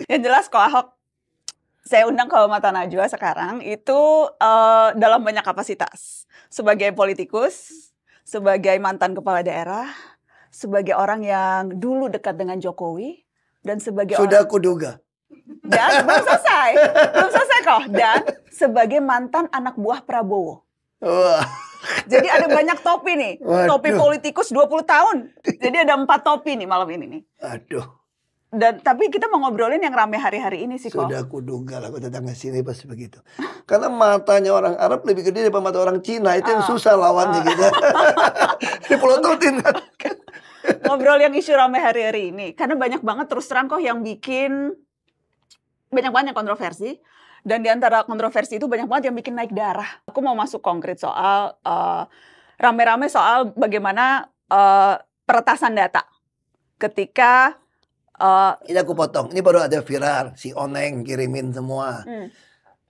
Yang jelas kok Ahok saya undang ke Mata Najwa sekarang itu dalam banyak kapasitas. Sebagai politikus, sebagai mantan kepala daerah, sebagai orang yang dulu dekat dengan Jokowi, dan sebagai Sudah orang... kuduga. Dan belum selesai kok. Dan sebagai mantan anak buah Prabowo. Wah. Jadi ada banyak topi nih. Waduh. Topi politikus 20 tahun. Jadi ada 4 topi nih malam ini nih. Aduh. Dan tapi kita mau ngobrolin yang rame hari-hari ini sih kok. Sudah kuduga lah, aku datang ke sini pasti begitu. Karena matanya orang Arab lebih gede daripada mata orang Cina. Itu yang susah lawannya gitu. Dipelototin kan. Ngobrol yang isu rame hari-hari ini. Karena banyak banget terus terang kok yang bikin banyak kontroversi. Dan di antara kontroversi itu banyak banget yang bikin naik darah. Aku mau masuk konkret soal rame-rame soal bagaimana peretasan data. Ketika ini aku potong. Ini baru ada viral. Si Oneng kirimin semua.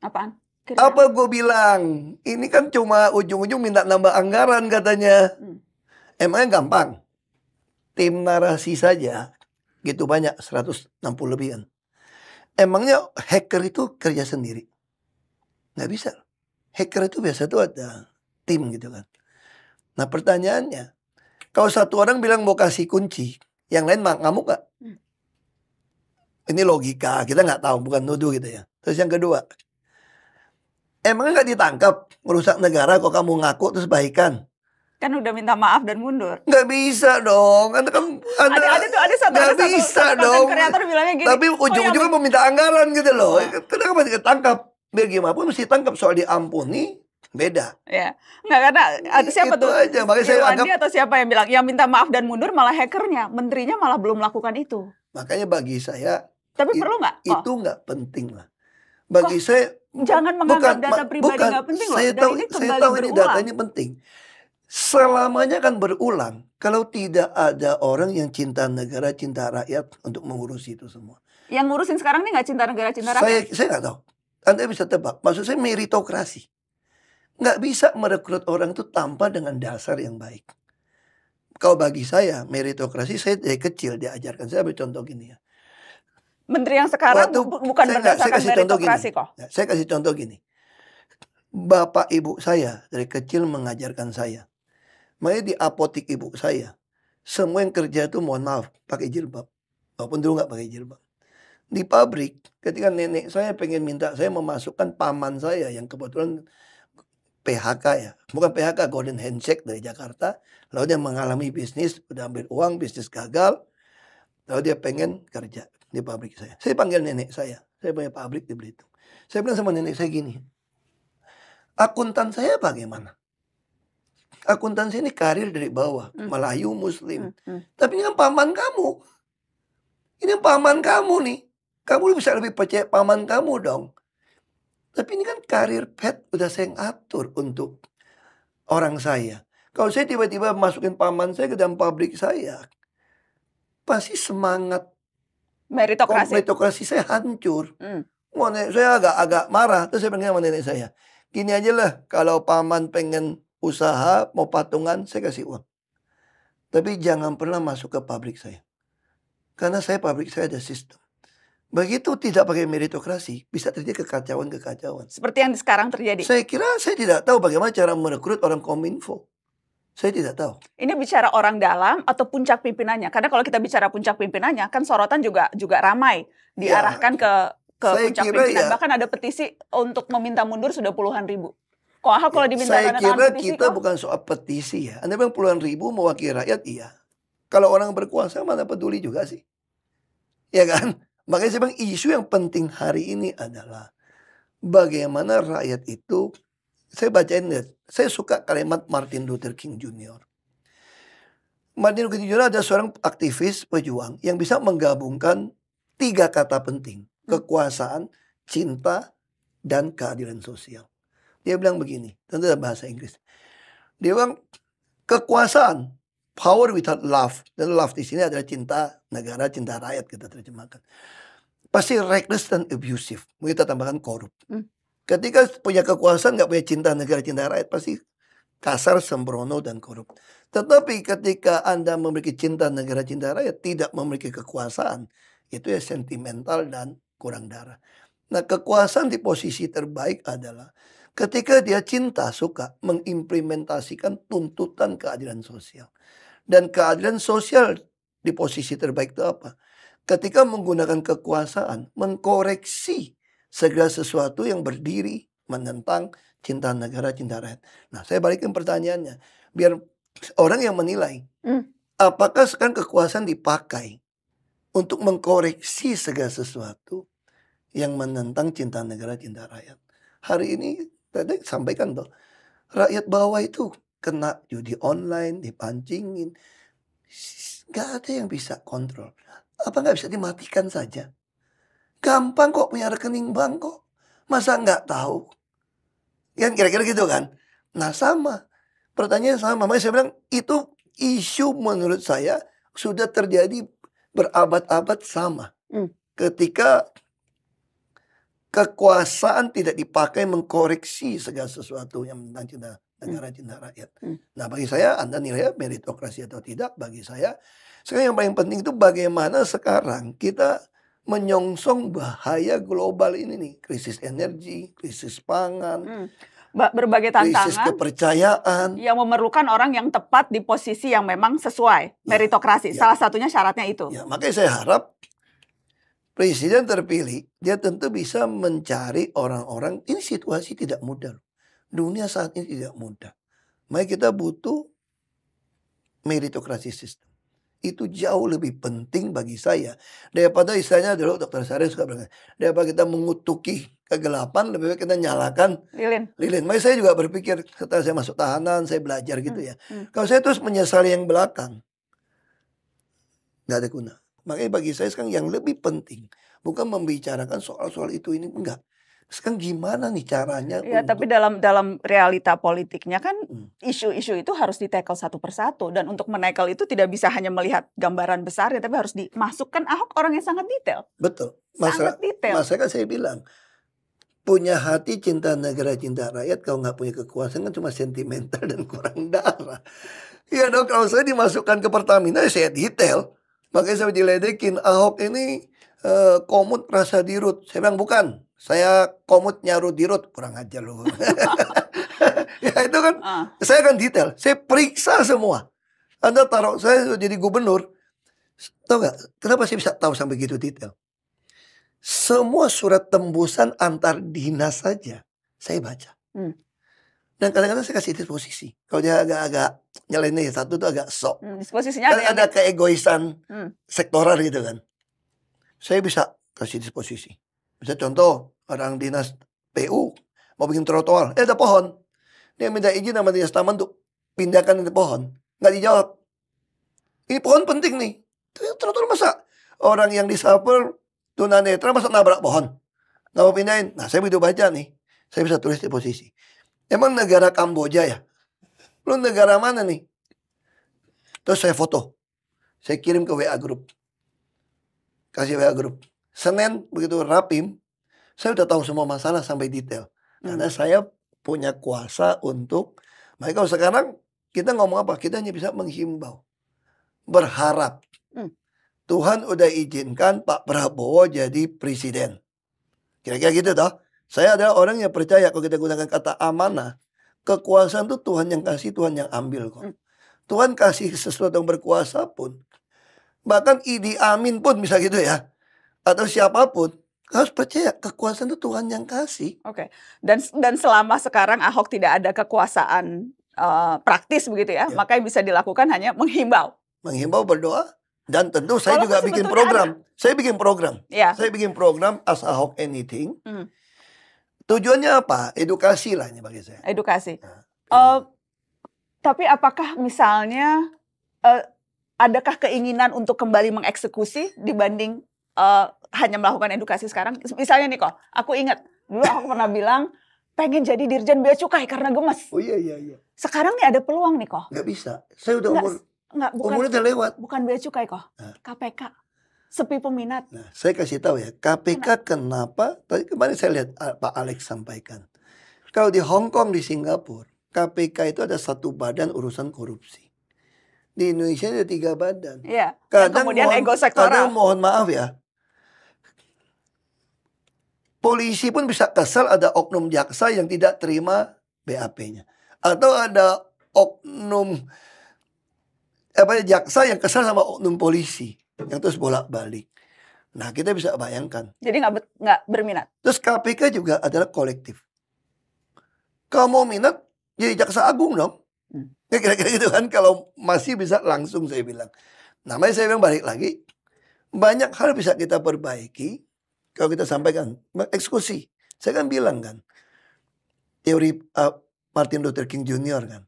Apaan? Apa gue bilang? Ini kan cuma ujung-ujung minta nambah anggaran katanya. Emangnya gampang? Tim narasi saja gitu banyak, 160 lebihan. Emangnya hacker itu kerja sendiri? Nggak bisa. Hacker itu biasa tuh ada tim gitu kan. Nah pertanyaannya, kalau satu orang bilang mau kasih kunci, yang lain ngamuk gak? Ini logika, kita nggak tahu, bukan nuduh gitu ya. Terus yang kedua, emangnya nggak ditangkap merusak negara kok kamu ngaku terus baikan? Kan udah minta maaf dan mundur. Nggak bisa dong. Ada nggak bisa dong. Gini, tapi ujung-ujungnya mau minta anggaran gitu loh. Kenapa tidak tangkap? Biar gimana pun mesti tangkap. Soal diampuni beda. Ya, nggak karena ada siapa itu tuh? Aja. Makanya saya anggap atau siapa yang bilang yang minta maaf dan mundur malah hackernya, menterinya malah belum melakukan itu. Makanya bagi saya. Tapi perlu nggak? Itu nggak penting lah. Bagi saya. Jangan menganggap data pribadi nggak penting loh. Saya tahu ini data ini penting. Selamanya akan berulang kalau tidak ada orang yang cinta negara, cinta rakyat untuk mengurusi itu semua. Yang ngurusin sekarang ini nggak cinta negara, cinta rakyat? Saya nggak tahu. Anda bisa tebak. Maksud saya meritokrasi. Nggak bisa merekrut orang itu tanpa dengan dasar yang baik. Kalau bagi saya meritokrasi, saya dari kecil diajarkan. Saya ambil contoh gini ya. Menteri yang sekarang bukan berdasarkan meritokrasi kok. Saya kasih contoh gini. Bapak ibu saya dari kecil mengajarkan saya. Makanya di apotik ibu saya, semua yang kerja itu mohon maaf pakai jilbab. Walaupun dulu nggak pakai jilbab. Di pabrik, ketika nenek saya pengen minta saya memasukkan paman saya yang kebetulan PHK ya. Bukan PHK, Golden Handshake dari Jakarta. Lalu dia mengalami bisnis, udah ambil uang, bisnis gagal. Lalu dia pengen kerja di pabrik saya. Saya panggil nenek saya punya pabrik di Belitung. Saya bilang sama nenek saya gini, akuntan saya bagaimana? Akuntansi ini karir dari bawah, Melayu, Muslim. Tapi ini kan paman kamu. Ini paman kamu nih. Kamu bisa lebih percaya paman kamu dong. Tapi ini kan karir pet udah saya atur untuk orang saya. Kalau saya tiba-tiba masukin paman saya ke dalam pabrik saya, pasti semangat meritokrasi saya hancur. Saya agak marah. Terus saya pengen sama nenek saya, gini aja lah, kalau paman pengen usaha, mau patungan, saya kasih uang. Tapi jangan pernah masuk ke pabrik saya. Karena pabrik saya ada sistem. Begitu tidak pakai meritokrasi, bisa terjadi kekacauan. Seperti yang sekarang terjadi. Saya kira saya tidak tahu bagaimana cara merekrut orang Kominfo. Saya tidak tahu. Ini bicara orang dalam atau puncak pimpinannya? Karena kalau kita bicara puncak pimpinannya, kan sorotan juga ramai diarahkan ke puncak pimpinan. Bahkan ada petisi untuk meminta mundur sudah puluhan ribu. Kalau diminta saya kira kita bukan soal petisi ya. Anda bilang puluhan ribu mewakili rakyat, iya. Kalau orang berkuasa mana peduli juga sih. Ya kan? Makanya saya bilang isu yang penting hari ini adalah bagaimana rakyat itu. Saya bacain, saya suka kalimat Martin Luther King Jr. Martin Luther King Jr. adalah seorang aktivis pejuang yang bisa menggabungkan 3 kata penting. Kekuasaan, cinta, dan keadilan sosial. Dia bilang begini, tentu dalam bahasa Inggris. Dia bilang kekuasaan, power without love. Dan love di sini adalah cinta negara, cinta rakyat kita terjemahkan. Pasti reckless dan abusive. Kita tambahkan korup. Ketika punya kekuasaan nggak punya cinta negara, cinta rakyat, pasti kasar, sembrono, dan korup. Tetapi ketika Anda memiliki cinta negara, cinta rakyat, tidak memiliki kekuasaan, itu ya sentimental dan kurang darah. Nah, kekuasaan di posisi terbaik adalah ketika dia cinta, suka mengimplementasikan tuntutan keadilan sosial. Dan keadilan sosial di posisi terbaik itu apa? Ketika menggunakan kekuasaan, mengkoreksi segala sesuatu yang berdiri menentang cinta negara, cinta rakyat. Nah, saya balikin pertanyaannya. Biar orang yang menilai, apakah sekarang kekuasaan dipakai untuk mengkoreksi segala sesuatu yang menentang cinta negara, cinta rakyat. Hari ini tadi sampaikan tuh, rakyat bawah itu kena judi online, dipancingin. Gak ada yang bisa kontrol. Apa nggak bisa dimatikan saja? Gampang kok punya rekening bank kok. Masa nggak tahu? Kan kira-kira gitu kan. Nah sama. Pertanyaan sama. Makanya saya bilang itu isu menurut saya sudah terjadi berabad-abad sama. Ketika kekuasaan tidak dipakai mengkoreksi segala sesuatu yang tentang cinta negara, cinta rakyat. Nah bagi saya, Anda nilai meritokrasi atau tidak, bagi saya sekarang yang paling penting itu bagaimana sekarang kita menyongsong bahaya global ini nih. Krisis energi, krisis pangan, berbagai krisis tantangan kepercayaan. yang memerlukan orang yang tepat di posisi yang memang sesuai. Meritokrasi, salah satunya syaratnya itu. Ya, makanya saya harap presiden terpilih, dia tentu bisa mencari orang-orang. Ini situasi tidak mudah. Dunia saat ini tidak mudah. Makanya kita butuh meritokrasi sistem. Itu jauh lebih penting bagi saya. Daripada istilahnya dulu Dr. Sarif suka bilang, daripada kita mengutuki kegelapan, lebih baik kita nyalakan lilin. Makanya saya juga berpikir, setelah saya masuk tahanan, saya belajar gitu ya. Kalau saya terus menyesali yang belakang, nggak ada guna. Makanya bagi saya sekarang yang lebih penting bukan membicarakan soal-soal itu ini, enggak. Sekarang gimana nih caranya? Ya, tapi dalam realita politiknya kan isu-isu itu harus ditackle satu persatu, dan untuk menackle itu tidak bisa hanya melihat gambaran besarnya, tapi harus dimasukkan. Ahok orang yang sangat detail. Betul. Sangat detail. Masa kan saya bilang punya hati cinta negara, cinta rakyat, kalau nggak punya kekuasaan kan cuma sentimental dan kurang darah. Iya dong, kalau saya dimasukkan ke Pertamina saya detail. Makanya saya diledekin, Ahok ini komut rasa dirut. Saya bilang bukan, saya komut nyarut dirut. Kurang ajar loh. Ya itu kan, saya kan detail. Saya periksa semua. Anda taruh saya jadi gubernur. Tahu nggak, kenapa saya bisa tahu sampai gitu detail? Semua surat tembusan antar dinas saja saya baca. Dan kadang-kadang saya kasih disposisi. Kalau dia agak-agak nyeleneh, satu tuh agak sok. Disposisinya ada keegoisan sektoral gitu kan. Saya bisa kasih disposisi. Bisa contoh, orang dinas PU mau bikin trotoar, ada pohon. Dia minta izin sama dinas taman untuk pindahkan itu pohon. Nggak dijawab. Ini pohon penting nih. Trotoar masa orang yang disabel tunanetra masa nabrak pohon? Nggak mau pindahin. Nah saya begitu baca nih. Saya bisa tulis di posisi. Emang negara Kamboja ya? Lu negara mana nih? Terus saya foto. Saya kirim ke WA group. Kasih WA group. Senin begitu rapim, saya udah tahu semua masalah sampai detail. Karena saya punya kuasa untuk, makanya kalau sekarang kita ngomong apa? Kita hanya bisa menghimbau. Berharap. Tuhan udah izinkan Pak Prabowo jadi presiden. Kira-kira gitu toh. Saya adalah orang yang percaya kalau kita gunakan kata amanah, kekuasaan itu Tuhan yang kasih, Tuhan yang ambil kok. Tuhan kasih sesuatu yang berkuasa pun. Bahkan Idi Amin pun bisa gitu ya. Atau siapapun. Harus percaya kekuasaan itu Tuhan yang kasih. Oke. Dan selama sekarang Ahok tidak ada kekuasaan praktis begitu ya. Makanya bisa dilakukan hanya menghimbau. Menghimbau, berdoa. Dan tentu saya juga bikin program. Saya bikin program. Saya bikin program Ask Ahok Anything. Tujuannya apa? Edukasi lah ini bagi saya. Edukasi. Tapi apakah misalnya adakah keinginan untuk kembali mengeksekusi dibanding hanya melakukan edukasi sekarang? Misalnya nih kok, aku ingat dulu aku pernah bilang pengen jadi dirjen bea cukai karena gemes. Oh iya. Sekarang nih ada peluang nih kok. Nggak bisa. Saya udah umurnya udah lewat. Bukan bea cukai kok. KPK. Sepi peminat. Nah, saya kasih tahu ya, KPK kenapa? Tadi kemarin saya lihat Pak Alex sampaikan. Kalau di Hong Kong, di Singapura, KPK itu ada satu badan urusan korupsi. Di Indonesia ada 3 badan. Iya. Kadang kemudian ego sektoral. Kadang mohon maaf ya, Polisi pun bisa kesal ada oknum jaksa yang tidak terima BAP-nya. Atau ada oknum jaksa yang kesal sama oknum polisi yang terus bolak-balik. Nah, kita bisa bayangkan. Jadi nggak berminat. Terus KPK juga adalah kolektif. Kalau mau minat, jadi jaksa agung dong. Kira-kira gitu kan, kalau masih bisa langsung saya bilang. Namanya saya bilang balik lagi, banyak hal bisa kita perbaiki kalau kita sampaikan. Eksekusi. Saya kan bilang kan, teori Martin Luther King Jr. kan.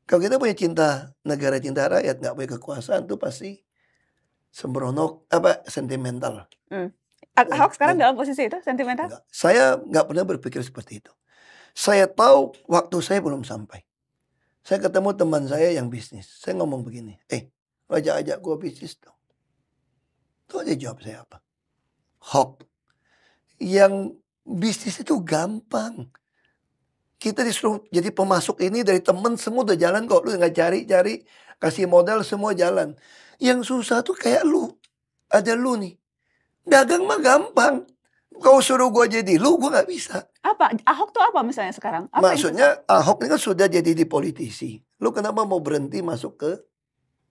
Kalau kita punya cinta negara, cinta rakyat, nggak punya kekuasaan, itu pasti sembrono, sentimental. Ahok sekarang dalam posisi itu, sentimental? Enggak. Saya nggak pernah berpikir seperti itu. Saya tahu waktu saya belum sampai. Saya ketemu teman saya yang bisnis. Saya ngomong begini, ajak gue bisnis dong. Tuh aja jawab saya apa? Hok, yang bisnis itu gampang. Kita disuruh jadi pemasok ini dari temen, semua udah jalan kok. Lu nggak cari-cari, kasih modal semua jalan. Yang susah tuh kayak lu. Ada lu nih. Dagang mah gampang. Kau suruh gue jadi lu, gue nggak bisa. Apa? Ahok tuh apa misalnya sekarang? Apa maksudnya Ahok ini kan sudah jadi di politisi. Lu kenapa mau berhenti masuk ke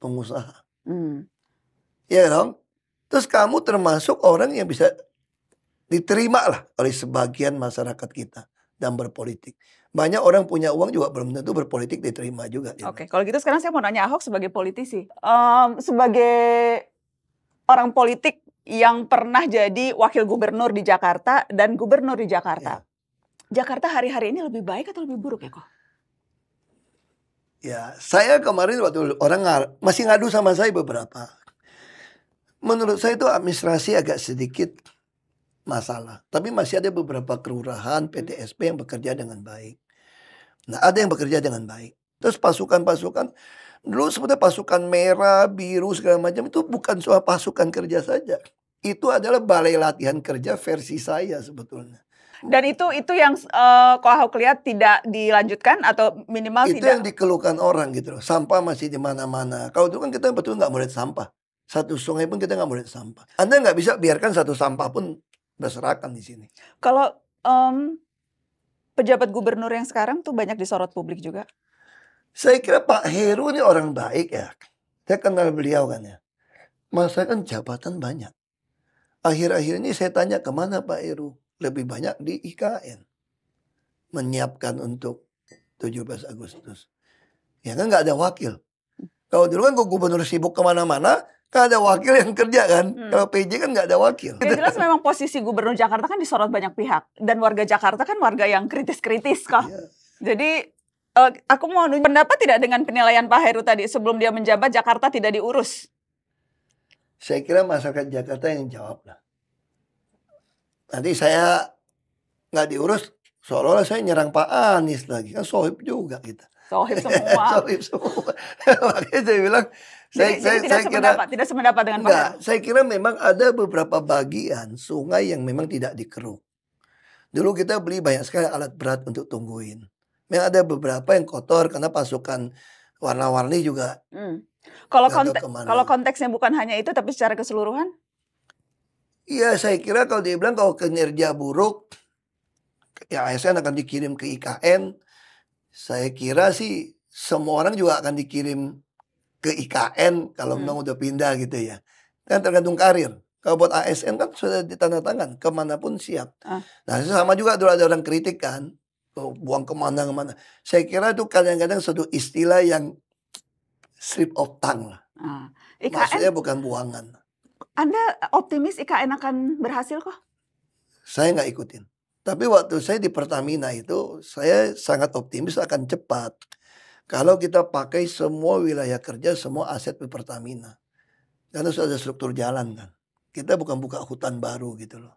pengusaha? Ya dong. Terus kamu termasuk orang yang bisa diterima lah oleh sebagian masyarakat kita dan berpolitik. Banyak orang punya uang juga belum tentu berpolitik diterima juga. Oke, kalau gitu sekarang saya mau nanya Ahok sebagai politisi. Sebagai orang politik yang pernah jadi wakil gubernur di Jakarta dan gubernur di Jakarta. Jakarta hari-hari ini lebih baik atau lebih buruk ya kok? Ya, saya kemarin waktu orang masih ngadu sama saya beberapa. Menurut saya itu administrasi agak sedikit masalah. Tapi masih ada beberapa kelurahan, PTSP yang bekerja dengan baik. Nah, ada yang bekerja dengan baik. Terus pasukan-pasukan, dulu sebetulnya pasukan merah, biru, segala macam itu bukan soal pasukan kerja saja. Itu adalah balai latihan kerja versi saya sebetulnya. Dan itu yang kok Ahok lihat tidak dilanjutkan atau minimal itu tidak. Itu yang dikeluhkan orang gitu loh. Sampah masih di mana-mana. Kalau itu kan kita betul nggak boleh sampah. Satu sungai pun kita nggak boleh sampah. Anda nggak bisa biarkan satu sampah pun berserakan di sini. Kalau pejabat gubernur yang sekarang tuh banyak disorot publik juga. Saya kira Pak Heru ini orang baik ya. Saya kenal beliau kan ya. Masa kan jabatan banyak. Akhir-akhir ini saya tanya kemana Pak Heru. Lebih banyak di IKN. Menyiapkan untuk 17 Agustus. Ya kan nggak ada wakil. Kalau dulu kan gubernur sibuk kemana-mana, kan ada wakil yang kerja kan. Kalau PJ kan nggak ada wakil. Ya jelas memang posisi gubernur Jakarta kan disorot banyak pihak. Dan warga Jakarta kan warga yang kritis-kritis kok. Ya. Jadi aku mau pendapat tidak dengan penilaian Pak Heru tadi. Sebelum dia menjabat Jakarta tidak diurus. Saya kira masyarakat Jakarta yang jawab lah. Nanti saya nggak diurus, seolah-olah saya nyerang Pak Anies lagi. Kan sohib juga kita. Sohib semua. Sohib semua. Makanya saya bilang, tidak sependapat dengan Pak Heru. Saya kira memang ada beberapa bagian sungai yang memang tidak dikeruk. Dulu kita beli banyak sekali alat berat untuk tungguin. Memang ada beberapa yang kotor karena pasukan warna-warni juga. Kalau konteksnya bukan hanya itu, tapi secara keseluruhan? Iya, saya kira kalau dia bilang kalau kinerja buruk, ya ASN akan dikirim ke IKN. Saya kira sih semua orang juga akan dikirim ke IKN kalau memang udah pindah gitu ya. Kan tergantung karir. Kalau buat ASN kan sudah ditandatangan, kemanapun siap. Nah sama juga dulu ada orang kritik kan, buang kemana-kemana. Saya kira itu kadang-kadang suatu istilah yang slip of tongue lah. Maksudnya bukan buangan. Anda optimis IKN akan berhasil kok? Saya nggak ikutin. Tapi waktu saya di Pertamina itu, saya sangat optimis akan cepat. Kalau kita pakai semua wilayah kerja, semua aset di Pertamina. Karena sudah ada struktur jalan kan. Kita bukan buka hutan baru gitu loh.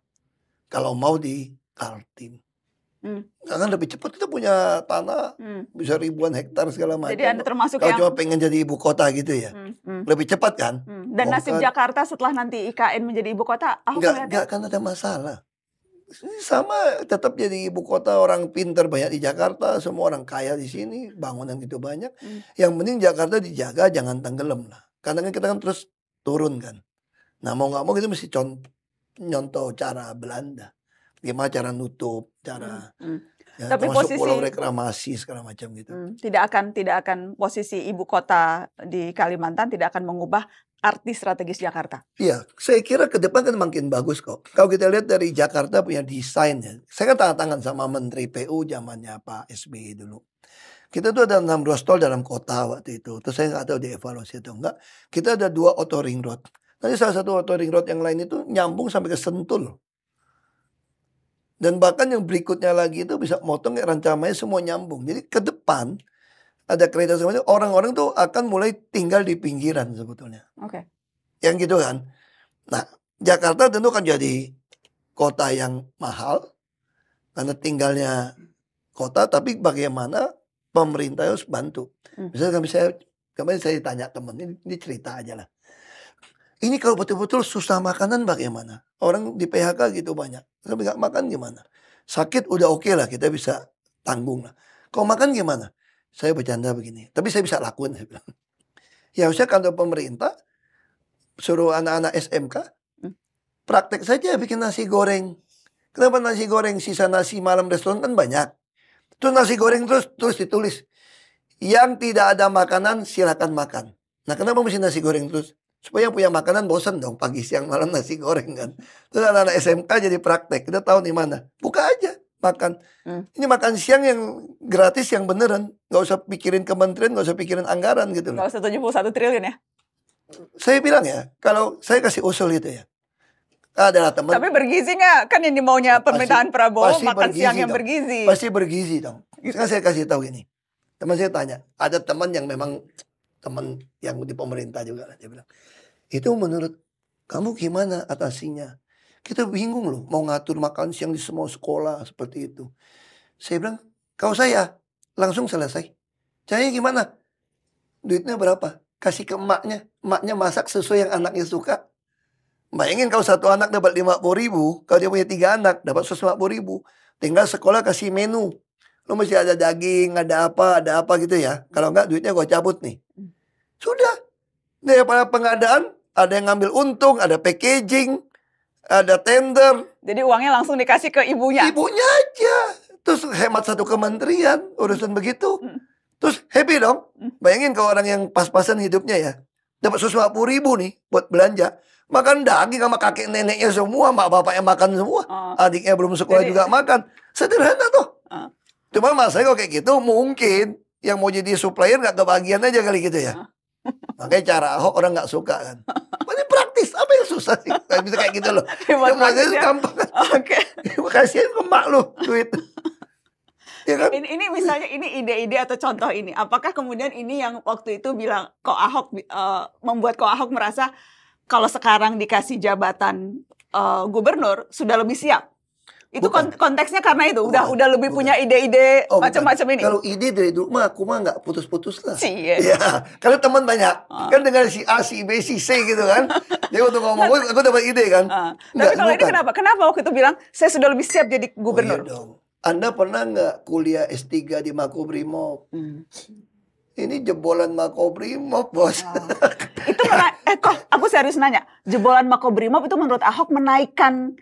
Kalau mau di Kaltim. Karena lebih cepat kita punya tanah bisa ribuan hektar segala macam. Jadi Anda termasuk kalau cuma pengen jadi ibu kota gitu ya. Lebih cepat kan. Dan nasib Jakarta setelah nanti IKN menjadi ibu kota, enggak kan ada masalah. Sama tetap jadi ibu kota, orang pinter banyak di Jakarta, semua orang kaya di sini, bangunan gitu banyak. Yang penting Jakarta dijaga jangan tenggelam lah. Karena kan kita kan terus turun kan. Nah mau nggak mau kita mesti nyontoh cara Belanda. Gimana cara nutup, cara ya, Tapi termasuk pulau posisi reklamasi segala macam gitu. tidak akan posisi ibu kota di Kalimantan tidak akan mengubah arti strategis Jakarta. Iya, saya kira ke depan kan makin bagus kok. Kalau kita lihat dari Jakarta punya desainnya, saya kan tangan-tangan sama Menteri PU zamannya Pak SBY dulu. Kita tuh ada 6 ruas tol dalam kota waktu itu. Terus saya nggak tahu dievaluasi atau enggak. Kita ada 2 auto ring road. Nanti salah satu auto ring road yang lain itu nyambung sampai ke Sentul. Dan bahkan yang berikutnya lagi itu bisa motong kayak Rancamaya semua nyambung. Jadi ke depan ada kereta semuanya, orang-orang tuh akan mulai tinggal di pinggiran sebetulnya. Oke. Yang gitu kan. Nah, Jakarta tentu kan jadi kota yang mahal karena tinggalnya kota, tapi bagaimana pemerintah harus bantu. Misalnya kemarin saya tanya temen, ini cerita aja lah. Ini kalau betul-betul susah makanan bagaimana? Orang di PHK gitu banyak. Tapi nggak makan gimana? Sakit udah oke lah, kita bisa tanggung lah. Kalau makan gimana? Saya bercanda begini. Tapi saya bisa lakuin, saya bilang. Ya harusnya kantor pemerintah suruh anak-anak SMK praktek saja bikin nasi goreng. Kenapa nasi goreng? Sisa nasi malam restoran kan banyak. Terus nasi goreng terus ditulis. Yang tidak ada makanan silakan makan. Nah, kenapa mesti nasi goreng terus? Supaya yang punya makanan bosan dong pagi siang malam nasi goreng kan. Terus anak-anak SMK jadi praktek. Kita tahu di mana. Buka aja makan. Ini makan siang yang gratis yang beneran. Gak usah pikirin kementerian, gak usah pikirin anggaran gitu loh. Nggak usah 71 triliun ya. Saya bilang ya, kalau saya kasih usul gitu ya. Adalah teman. Tapi bergizi nggak? Kan ini maunya pemerintahan Prabowo pasti makan siang yang dong. bergizi. Pasti bergizi dong. Sekarang saya kasih tahu ini. Teman saya tanya, ada teman yang memang teman yang di pemerintah juga. Dia bilang, itu menurut kamu gimana atasinya? Kita bingung loh, mau ngatur makan siang di semua sekolah seperti itu. Saya bilang, kalau saya langsung selesai. Caranya gimana? Duitnya berapa? Kasih ke emaknya. Emaknya masak sesuai yang anaknya suka. Bayangin kalau satu anak dapat 50.000, kalau dia punya 3 anak dapat 150.000. Tinggal sekolah kasih menu. Lo mesti ada daging, ada apa gitu ya. Kalau enggak duitnya gue cabut nih. Sudah. Daripada pengadaan, ada yang ngambil untung, ada packaging, ada tender. Jadi uangnya langsung dikasih ke ibunya. Ibunya aja. Terus hemat satu kementerian, urusan begitu. Terus happy dong. Bayangin kalau orang yang pas-pasan hidupnya ya. Dapat 150.000 nih buat belanja. Makan daging sama kakek neneknya semua, mak bapaknya makan semua. Adiknya belum sekolah juga makan. Sederhana tuh. Cuma masalahnya kalau kayak gitu mungkin yang mau jadi supplier gak kebagian aja kali gitu ya. Makanya cara Ahok orang gak suka kan. Ini praktis, apa yang susah sih? Gak bisa kayak gitu loh. Maksudnya gampang kan. Oke. Kasihin ke mak lu duit. Ya kan? Ini misalnya ini ide-ide atau contoh ini. Apakah kemudian ini yang waktu itu bilang kok Ahok membuat kok Ahok merasa kalau sekarang dikasih jabatan gubernur sudah lebih siap? Itu konteksnya karena itu udah lebih punya ide-ide macam-macam ini. Kalau ide dari dulu mah aku mah nggak putus-putus lah. Iya. Ya, karena teman banyak. Kan dengan si A, si B, si C gitu kan. Dia waktu ngomong aku dapat ide kan. Tapi kalau ini kenapa? Kenapa waktu itu bilang saya sudah lebih siap jadi gubernur? Oh, iya dong. Anda pernah nggak kuliah S3 di Makobrimob? Ini jebolan Makobrimob, bos. Itu kok aku serius nanya. Jebolan Makobrimob itu menurut Ahok menaikkan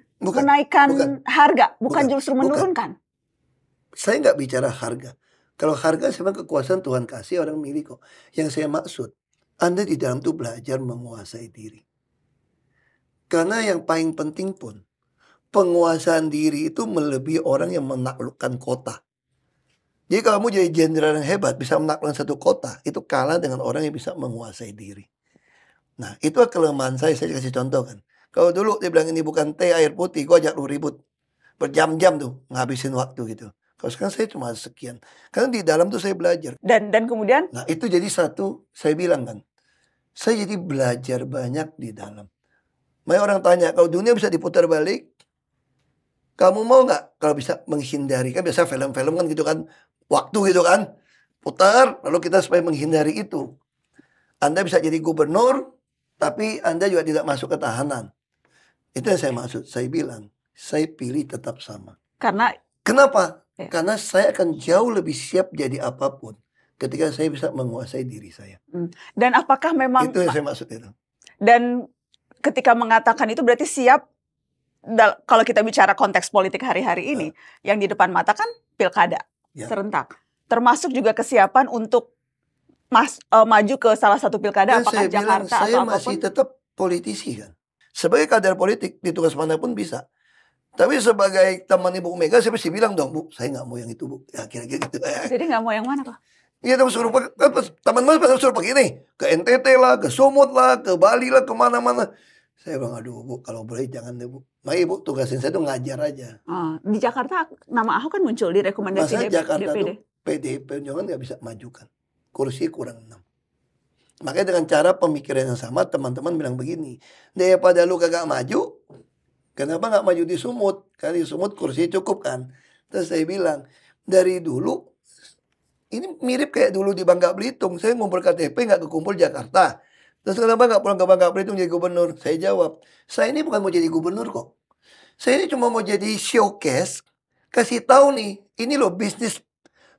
harga, bukan justru menurunkan. Saya nggak bicara harga. Kalau harga sebenarnya kekuasaan Tuhan kasih orang milik kok. Yang saya maksud, Anda di dalam itu belajar menguasai diri. Karena yang paling penting pun, penguasaan diri itu melebihi orang yang menaklukkan kota. Jadi kalau kamu jadi jenderal yang hebat, bisa menaklukkan satu kota, itu kalah dengan orang yang bisa menguasai diri. Nah, itu kelemahan saya kasih contoh kan. Kalau dulu dia bilang ini bukan teh air putih, gue ajak lu ribut. Berjam-jam tuh, ngabisin waktu gitu. Kalau sekarang saya cuma sekian. Karena di dalam tuh saya belajar. Dan kemudian? Nah itu jadi satu, saya bilang kan. Saya jadi belajar banyak di dalam. Banyak orang tanya, kalau dunia bisa diputar balik, kamu mau gak kalau bisa menghindari? Kan biasa film-film kan gitu kan. Waktu gitu kan. Putar, lalu kita supaya menghindari itu. Anda bisa jadi gubernur, tapi Anda juga tidak masuk ke tahanan. Itu yang saya maksud. Saya bilang, saya pilih tetap sama. Kenapa? Ya. Karena saya akan jauh lebih siap jadi apapun ketika saya bisa menguasai diri saya. Dan apakah memang... Itu yang saya maksud itu. Dan ketika mengatakan itu berarti siap kalau kita bicara konteks politik hari-hari ini, yang di depan mata kan pilkada serentak. Termasuk juga kesiapan untuk maju ke salah satu pilkada, apakah saya bilang, Jakarta saya atau masih apapun. tetap politisi kan. Sebagai kader politik, di tugas manapun bisa. Tapi sebagai teman Ibu Mega, saya pasti bilang dong, Bu, saya nggak mau yang itu, Bu. Ya kira-kira gitu. Jadi nggak mau yang mana, Pak? Iya, suruh teman-teman suruh pergi nih. Ke NTT lah, ke Sumut lah, ke Bali lah, kemana-mana. Saya bilang, aduh Bu, kalau boleh jangan deh Bu. Nah Ibu, tugasin saya tuh ngajar aja. Di Jakarta, nama Ahok kan muncul di rekomendasi Masa Jakarta DPD. tuh PDIP Perjuangan nggak bisa majukan. Kursi kurang 6. Makanya dengan cara pemikiran yang sama, teman-teman bilang begini. Daripada lu kagak maju, kenapa nggak maju di Sumut? Karena di Sumut kursi cukup kan. Terus saya bilang, dari dulu, ini mirip kayak dulu di Bangka Belitung. Saya ngumpul KTP nggak kekumpul Jakarta. Terus kenapa nggak pulang ke Bangka Belitung jadi gubernur? Saya jawab, saya ini bukan mau jadi gubernur kok. Saya ini cuma mau jadi showcase. Kasih tahu nih, ini loh bisnis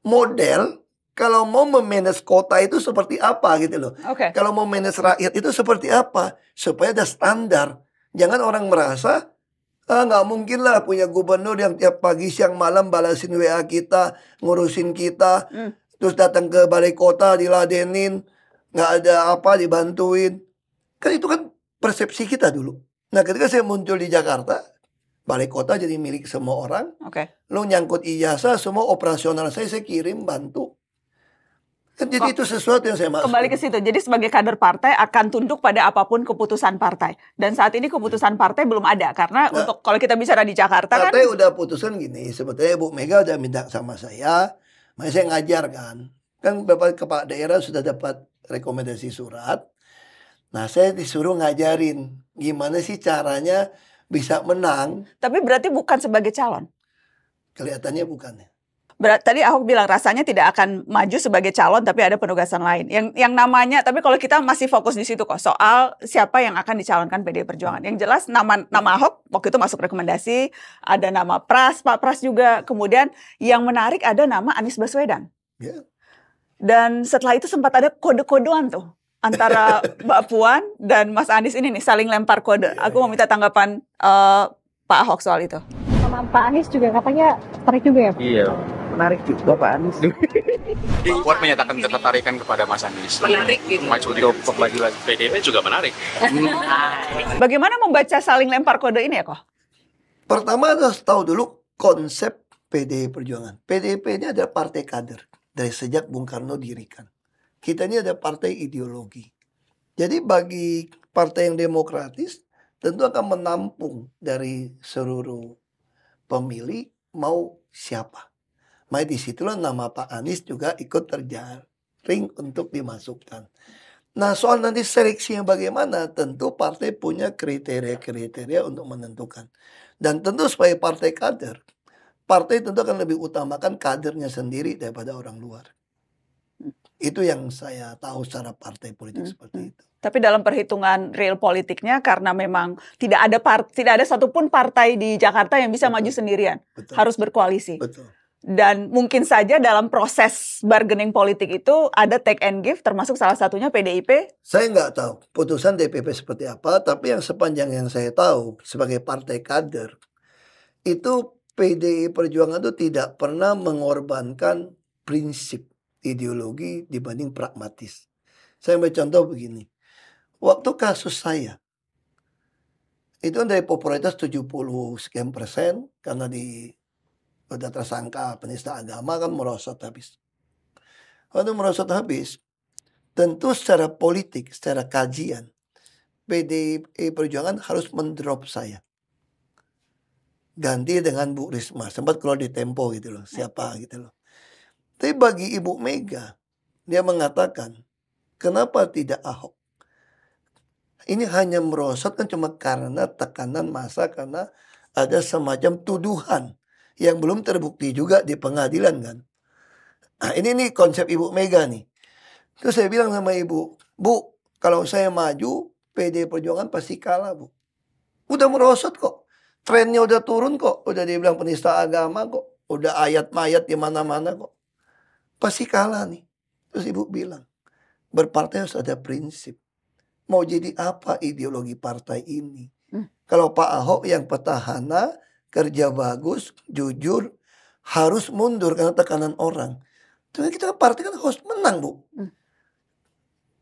model. Kalau mau memanage kota itu seperti apa gitu loh. Kalau mau manage rakyat itu seperti apa. Supaya ada standar. Jangan orang merasa, nggak mungkin lah punya gubernur yang tiap pagi siang malam balasin WA kita, ngurusin kita, terus datang ke balai kota diladenin, nggak ada apa dibantuin. Kan itu kan persepsi kita dulu. Nah ketika saya muncul di Jakarta, balai kota jadi milik semua orang. Lo nyangkut ijazah, semua operasional saya kirim bantu. Kan jadi itu sesuatu yang saya maksud. Kembali ke situ. Jadi sebagai kader partai akan tunduk pada apapun keputusan partai. Dan saat ini keputusan partai belum ada. Karena untuk kalau kita bicara di Jakarta kan. Partai udah putusan gini. Sebetulnya Bu Mega udah minta sama saya. Makanya saya ngajar kan. Kan beberapa kepala daerah sudah dapat rekomendasi surat. Nah saya disuruh ngajarin. Gimana sih caranya bisa menang. Tapi berarti bukan sebagai calon. Kelihatannya bukan ya. Tadi Ahok bilang rasanya tidak akan maju sebagai calon tapi ada penugasan lain. Yang namanya, tapi kalau kita masih fokus di situ kok soal siapa yang akan dicalonkan PDI Perjuangan. Yang jelas nama Ahok waktu itu masuk rekomendasi, ada nama Pak Pras juga. Kemudian yang menarik ada nama Anies Baswedan. Dan setelah itu sempat ada kode-kodean tuh antara Mbak Puan dan Mas Anies ini nih saling lempar kode. Aku mau minta tanggapan Pak Ahok soal itu. Sama Pak Anies juga katanya tertarik juga ya Pak? Iya. Menarik juga Pak Anies. Puan menyatakan ketertarikan kepada Mas Anies. Menarik gitu. Maju di maju lagi PDIP juga menarik. Bagaimana membaca saling lempar kode ini ya kok? Pertama harus tahu dulu konsep PDI Perjuangan. PDIP ini adalah partai kader dari sejak Bung Karno dirikan. Kita ini ada partai ideologi. Jadi bagi partai yang demokratis tentu akan menampung dari seluruh pemilih mau siapa. Maka disitulah nama Pak Anies juga ikut terjaring untuk dimasukkan. Nah soal nanti seleksinya bagaimana, tentu partai punya kriteria-kriteria untuk menentukan. Dan tentu sebagai partai kader, partai tentu akan lebih utamakan kadernya sendiri daripada orang luar. Itu yang saya tahu secara partai politik seperti itu. Tapi dalam perhitungan real politiknya karena memang tidak ada satupun partai di Jakarta yang bisa maju sendirian. Harus berkoalisi. Betul. Dan mungkin saja dalam proses bargaining politik itu ada take and give, termasuk salah satunya PDIP. Saya nggak tahu putusan DPP seperti apa, tapi yang sepanjang yang saya tahu sebagai partai kader, itu PDI Perjuangan itu tidak pernah mengorbankan prinsip ideologi dibanding pragmatis. Saya ambil contoh begini. Waktu kasus saya, itu kan dari popularitas 70 sekian persen, karena udah tersangka penista agama kan merosot habis. Waktu merosot habis, tentu secara politik, secara kajian, PDI Perjuangan harus mendrop saya. Ganti dengan Bu Risma, sempat keluar di Tempo gitu loh, siapa gitu loh. Tapi bagi Ibu Mega, dia mengatakan, kenapa tidak Ahok? Ini hanya merosot kan cuma karena tekanan massa, karena ada semacam tuduhan yang belum terbukti juga di pengadilan kan. Nah, ini nih konsep Ibu Mega nih. Terus saya bilang sama Ibu, Bu, kalau saya maju, PDI Perjuangan pasti kalah, Bu. Udah merosot kok. Trennya udah turun kok. Udah dibilang penista agama kok. Udah ayat-mayat di mana-mana kok. Pasti kalah nih. Terus Ibu bilang, berpartai harus ada prinsip. Mau jadi apa ideologi partai ini? Kalau Pak Ahok yang petahana, kerja bagus, jujur, harus mundur karena tekanan orang. Tapi kita partai kan harus menang, Bu.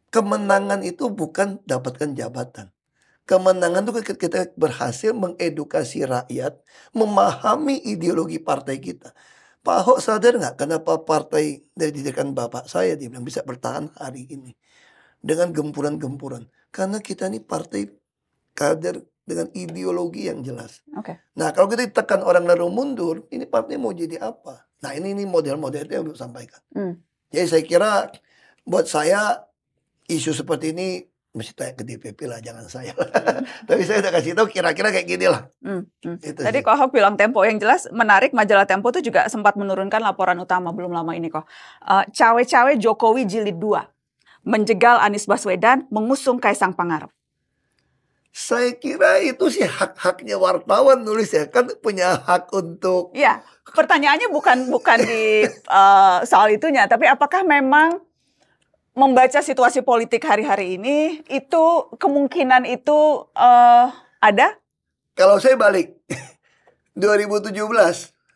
Kemenangan itu bukan dapatkan jabatan. Kemenangan itu ketika kita berhasil mengedukasi rakyat, memahami ideologi partai kita. Pak Ahok sadar nggak kenapa partai dari didikan bapak saya dia bilang bisa bertahan hari ini dengan gempuran-gempuran. Karena kita ini partai kader dengan ideologi yang jelas. Oke. Nah, kalau kita ditekan orang lalu mundur, ini partai mau jadi apa? Nah, ini model-model itu yang saya sampaikan. Jadi saya kira buat saya isu seperti ini mesti tanya ke DPP lah, jangan saya. Tapi saya udah kasih tahu kira-kira kayak gini lah. Itu Tadi sih. Ko Ahok bilang Tempo yang jelas menarik, majalah Tempo itu juga sempat menurunkan laporan utama belum lama ini kok. Cawe-cawe Jokowi jilid 2. Menjegal Anies Baswedan, mengusung Kaisang Pangarep. Saya kira itu sih hak-haknya wartawan nulis ya, kan punya hak untuk. Iya, pertanyaannya bukan di soal itunya, tapi apakah memang membaca situasi politik hari-hari ini itu kemungkinan itu ada? Kalau saya balik 2017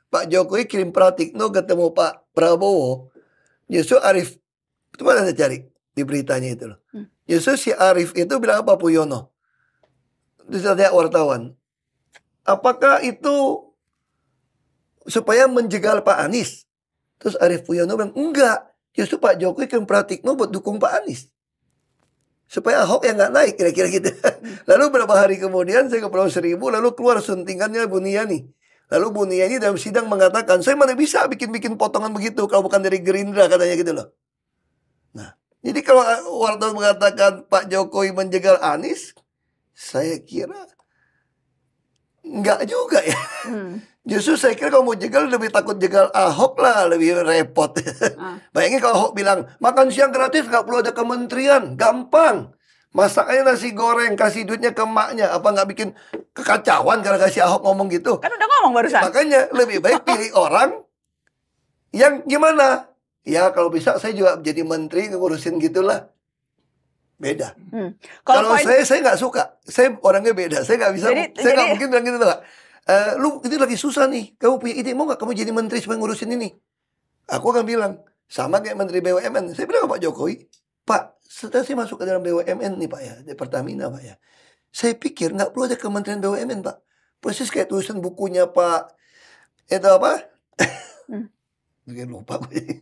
Pak Jokowi kirim Pratikno ketemu Pak Prabowo, justru Arif itu mana saya cari di beritanya itu loh. Justru si Arif itu bilang apa Puyono? Terus saya wartawan, apakah itu supaya menjegal Pak Anies? Terus Arif Puyono bilang enggak. Justru Pak Jokowi kirim Pratikno buat dukung Pak Anies. Supaya Ahok yang nggak naik, kira-kira gitu. Lalu beberapa hari kemudian saya ke Pulau Seribu, lalu keluar suntingannya Buniani. Lalu Buniani dalam sidang mengatakan, saya mana bisa bikin-bikin potongan begitu kalau bukan dari Gerindra, katanya gitu loh. Nah, jadi kalau wartawan mengatakan Pak Jokowi menjegal Anies, saya kira nggak juga ya. Justru saya kira kalau mau jegal lebih takut jegal Ahok lah, lebih repot. Bayangin kalau Ahok bilang, makan siang gratis nggak perlu ada kementerian, gampang. Masaknya nasi goreng, kasih duitnya ke emaknya. Apa nggak bikin kekacauan karena kasih Ahok ngomong gitu? Kan udah ngomong barusan. Makanya lebih baik pilih orang yang gimana? Ya kalau bisa saya juga jadi menteri ngurusin gitulah. Beda. Kalau saya nggak suka. Saya orangnya beda. Saya nggak bisa. Saya nggak mungkin bilang gitu nggak. Lu ini lagi susah nih. Kamu punya ide, mau nggak kamu jadi menteri supaya ngurusin ini? Aku akan bilang sama kayak menteri BUMN. Saya bilang ke Pak Jokowi, Pak, setelah saya masuk ke dalam BUMN nih Pak ya, di Pertamina Pak ya. Saya pikir nggak perlu ada kementerian BUMN Pak. Persis kayak tulisan bukunya Pak itu apa? Mungkin lupa gue.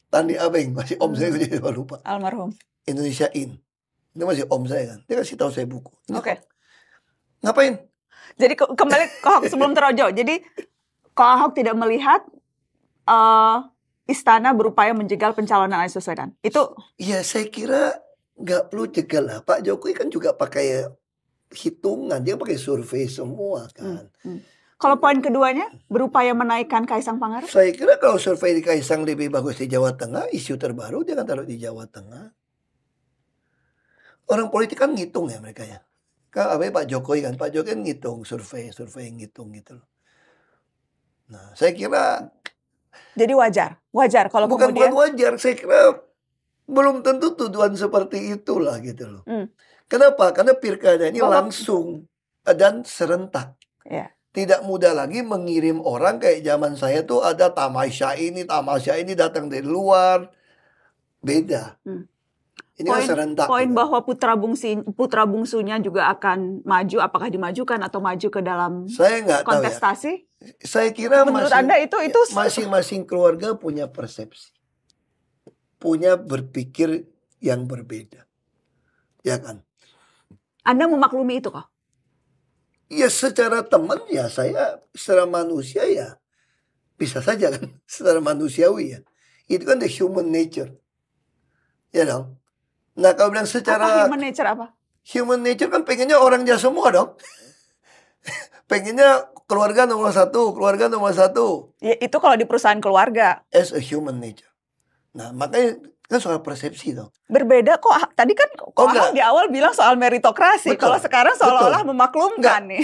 Tandi Abeng, masih om saya jadi lupa. Almarhum. Indonesia In. Itu masih om saya kan. Dia kasih tahu saya buku. Oke. Ngapain? Jadi kembali Ko Ahok sebelum terojo. Jadi Ko Ahok tidak melihat istana berupaya menjegal pencalonan Anies Baswedan. Itu ya saya kira nggak perlu jegal lah. Pak Jokowi kan juga pakai hitungan, dia pakai survei semua kan. Kalau poin keduanya berupaya menaikkan Kaisang Pangarep. Saya kira kalau survei di Kaisang lebih bagus di Jawa Tengah, isu terbaru dia akan taruh di Jawa Tengah. Orang politik kan ngitung ya mereka ya. Kan Pak Jokowi kan, Pak Jokowi kan ngitung survei ngitung gitu loh. Nah, saya kira jadi wajar kalau bukan kemudian wajar, saya kira belum tentu tuduhan seperti itulah gitu loh. Kenapa? Karena pilkada ini langsung dan serentak. Ya. Tidak mudah lagi mengirim orang kayak zaman saya tuh ada tamasya ini datang dari luar. Beda. Ini kan serentak. Poin gitu. bahwa putra bungsunya juga akan maju, apakah dimajukan atau maju ke dalam saya nggak tahu ya. kontestasi? Saya kira menurut Anda itu masing-masing keluarga punya persepsi. Punya berpikir yang berbeda. Ya kan? Anda memaklumi itu kok? Ya secara teman ya saya, secara manusia ya bisa saja kan, secara manusiawi ya. Itu kan the human nature. Ya dong. Nah kalau bilang secara human nature apa? Human nature kan pengennya orangnya semua dong. Pengennya keluarga nomor satu. Ya, itu kalau di perusahaan keluarga. As a human nature. Nah makanya kan soal persepsi dong. Berbeda kok. Tadi kan Ahok di awal bilang soal meritokrasi. Betul. Kalau sekarang seolah-olah memaklumkan nih.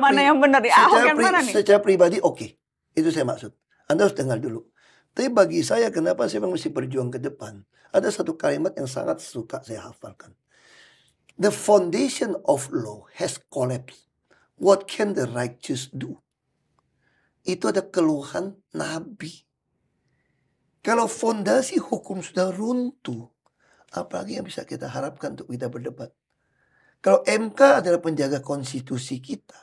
Mana yang benar di Ahok yang mana nih? Secara pribadi oke. Itu saya maksud. Anda harus dengar dulu. Tapi bagi saya kenapa saya mesti berjuang ke depan. Ada satu kalimat yang sangat suka saya hafalkan. The foundation of law has collapsed. What can the righteous do? Itu ada keluhan Nabi. Kalau fondasi hukum sudah runtuh, apalagi yang bisa kita harapkan untuk kita berdebat? Kalau MK adalah penjaga konstitusi kita,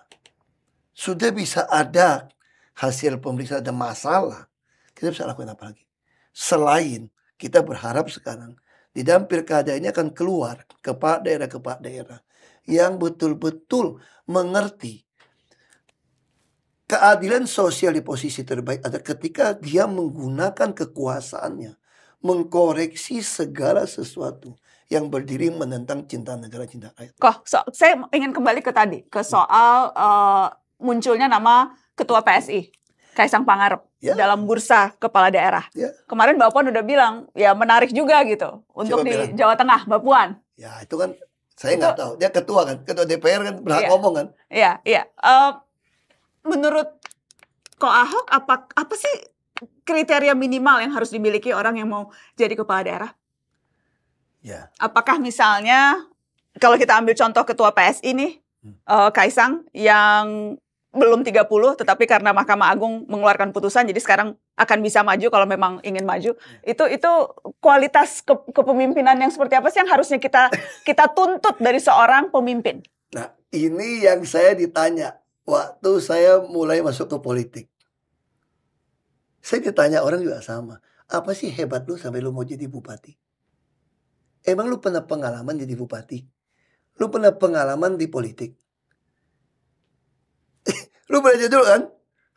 sudah bisa ada hasil pemeriksaan ada masalah, kita bisa lakukan apa lagi? Selain kita berharap sekarang di dalam pilkada ini akan keluar kepala daerah yang betul-betul mengerti keadilan sosial di posisi terbaik ada ketika dia menggunakan kekuasaannya mengkoreksi segala sesuatu yang berdiri menentang cinta negara, cinta rakyat. Saya ingin kembali ke tadi, ke soal munculnya nama Ketua PSI, Kaisang Pangarep, dalam bursa kepala daerah. Kemarin Mbak Puan udah bilang, ya menarik juga gitu, untuk di Jawa Tengah, Mbak Puan. Ya itu kan, saya nggak tahu. Dia ketua kan, ketua DPR kan, berhak ngomong kan. Iya. Menurut Ko Ahok, apa sih kriteria minimal yang harus dimiliki orang yang mau jadi kepala daerah? Ya. Apakah misalnya kalau kita ambil contoh ketua PSI nih, Kaisang yang belum 30 tetapi karena Mahkamah Agung mengeluarkan putusan jadi sekarang akan bisa maju kalau memang ingin maju. Itu kualitas kepemimpinan yang seperti apa sih yang harusnya kita tuntut dari seorang pemimpin? Nah, ini yang saya ditanya waktu saya mulai masuk ke politik. Saya ditanya orang juga sama. Apa sih hebat lu sampai lu mau jadi bupati? Emang lu pernah pengalaman jadi bupati? Lu pernah pengalaman di politik? Lu belajar dulu kan?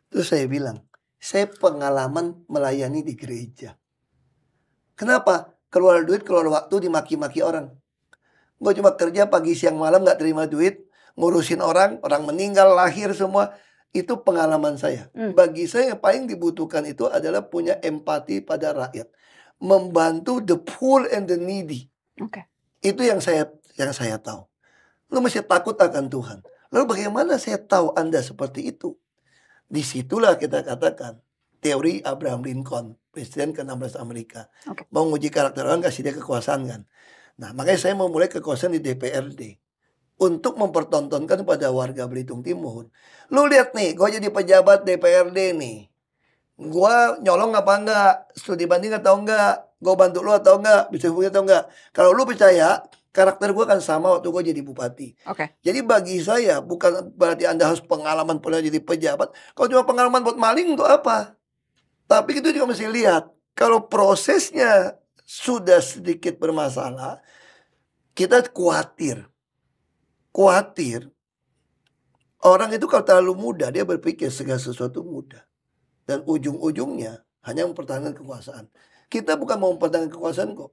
Terus saya bilang, saya pengalaman melayani di gereja. Kenapa? Keluar duit, keluar waktu, dimaki-maki orang. Gue cuma kerja pagi, siang, malam, gak terima duit. Ngurusin orang meninggal, lahir semua. Itu pengalaman saya. Bagi saya yang paling dibutuhkan itu adalah punya empati pada rakyat. Membantu the poor and the needy. Itu yang saya tahu. Lu mesti takut akan Tuhan. Lalu bagaimana saya tahu Anda seperti itu? Disitulah kita katakan teori Abraham Lincoln, Presiden ke-16 Amerika. Mau nguji karakter orang, kasih dia kekuasaan kan. Nah makanya saya mau mulai kekuasaan di DPRD. Untuk mempertontonkan pada warga Belitung Timur. Lu lihat nih, gue jadi pejabat DPRD nih. Gue nyolong apa enggak? Studi banding atau enggak? Gue bantu lu atau enggak? Bisa hubungi atau enggak? Kalau lu percaya, karakter gue kan sama waktu gue jadi bupati. Jadi bagi saya, bukan berarti Anda harus pengalaman pernah jadi pejabat. Kalau cuma pengalaman buat maling, untuk apa? Tapi itu juga mesti lihat. Kalau prosesnya sudah sedikit bermasalah, kita khawatir. Orang itu kalau terlalu muda, dia berpikir segala sesuatu mudah. Dan ujung-ujungnya hanya mempertahankan kekuasaan. Kita bukan mau mempertahankan kekuasaan kok.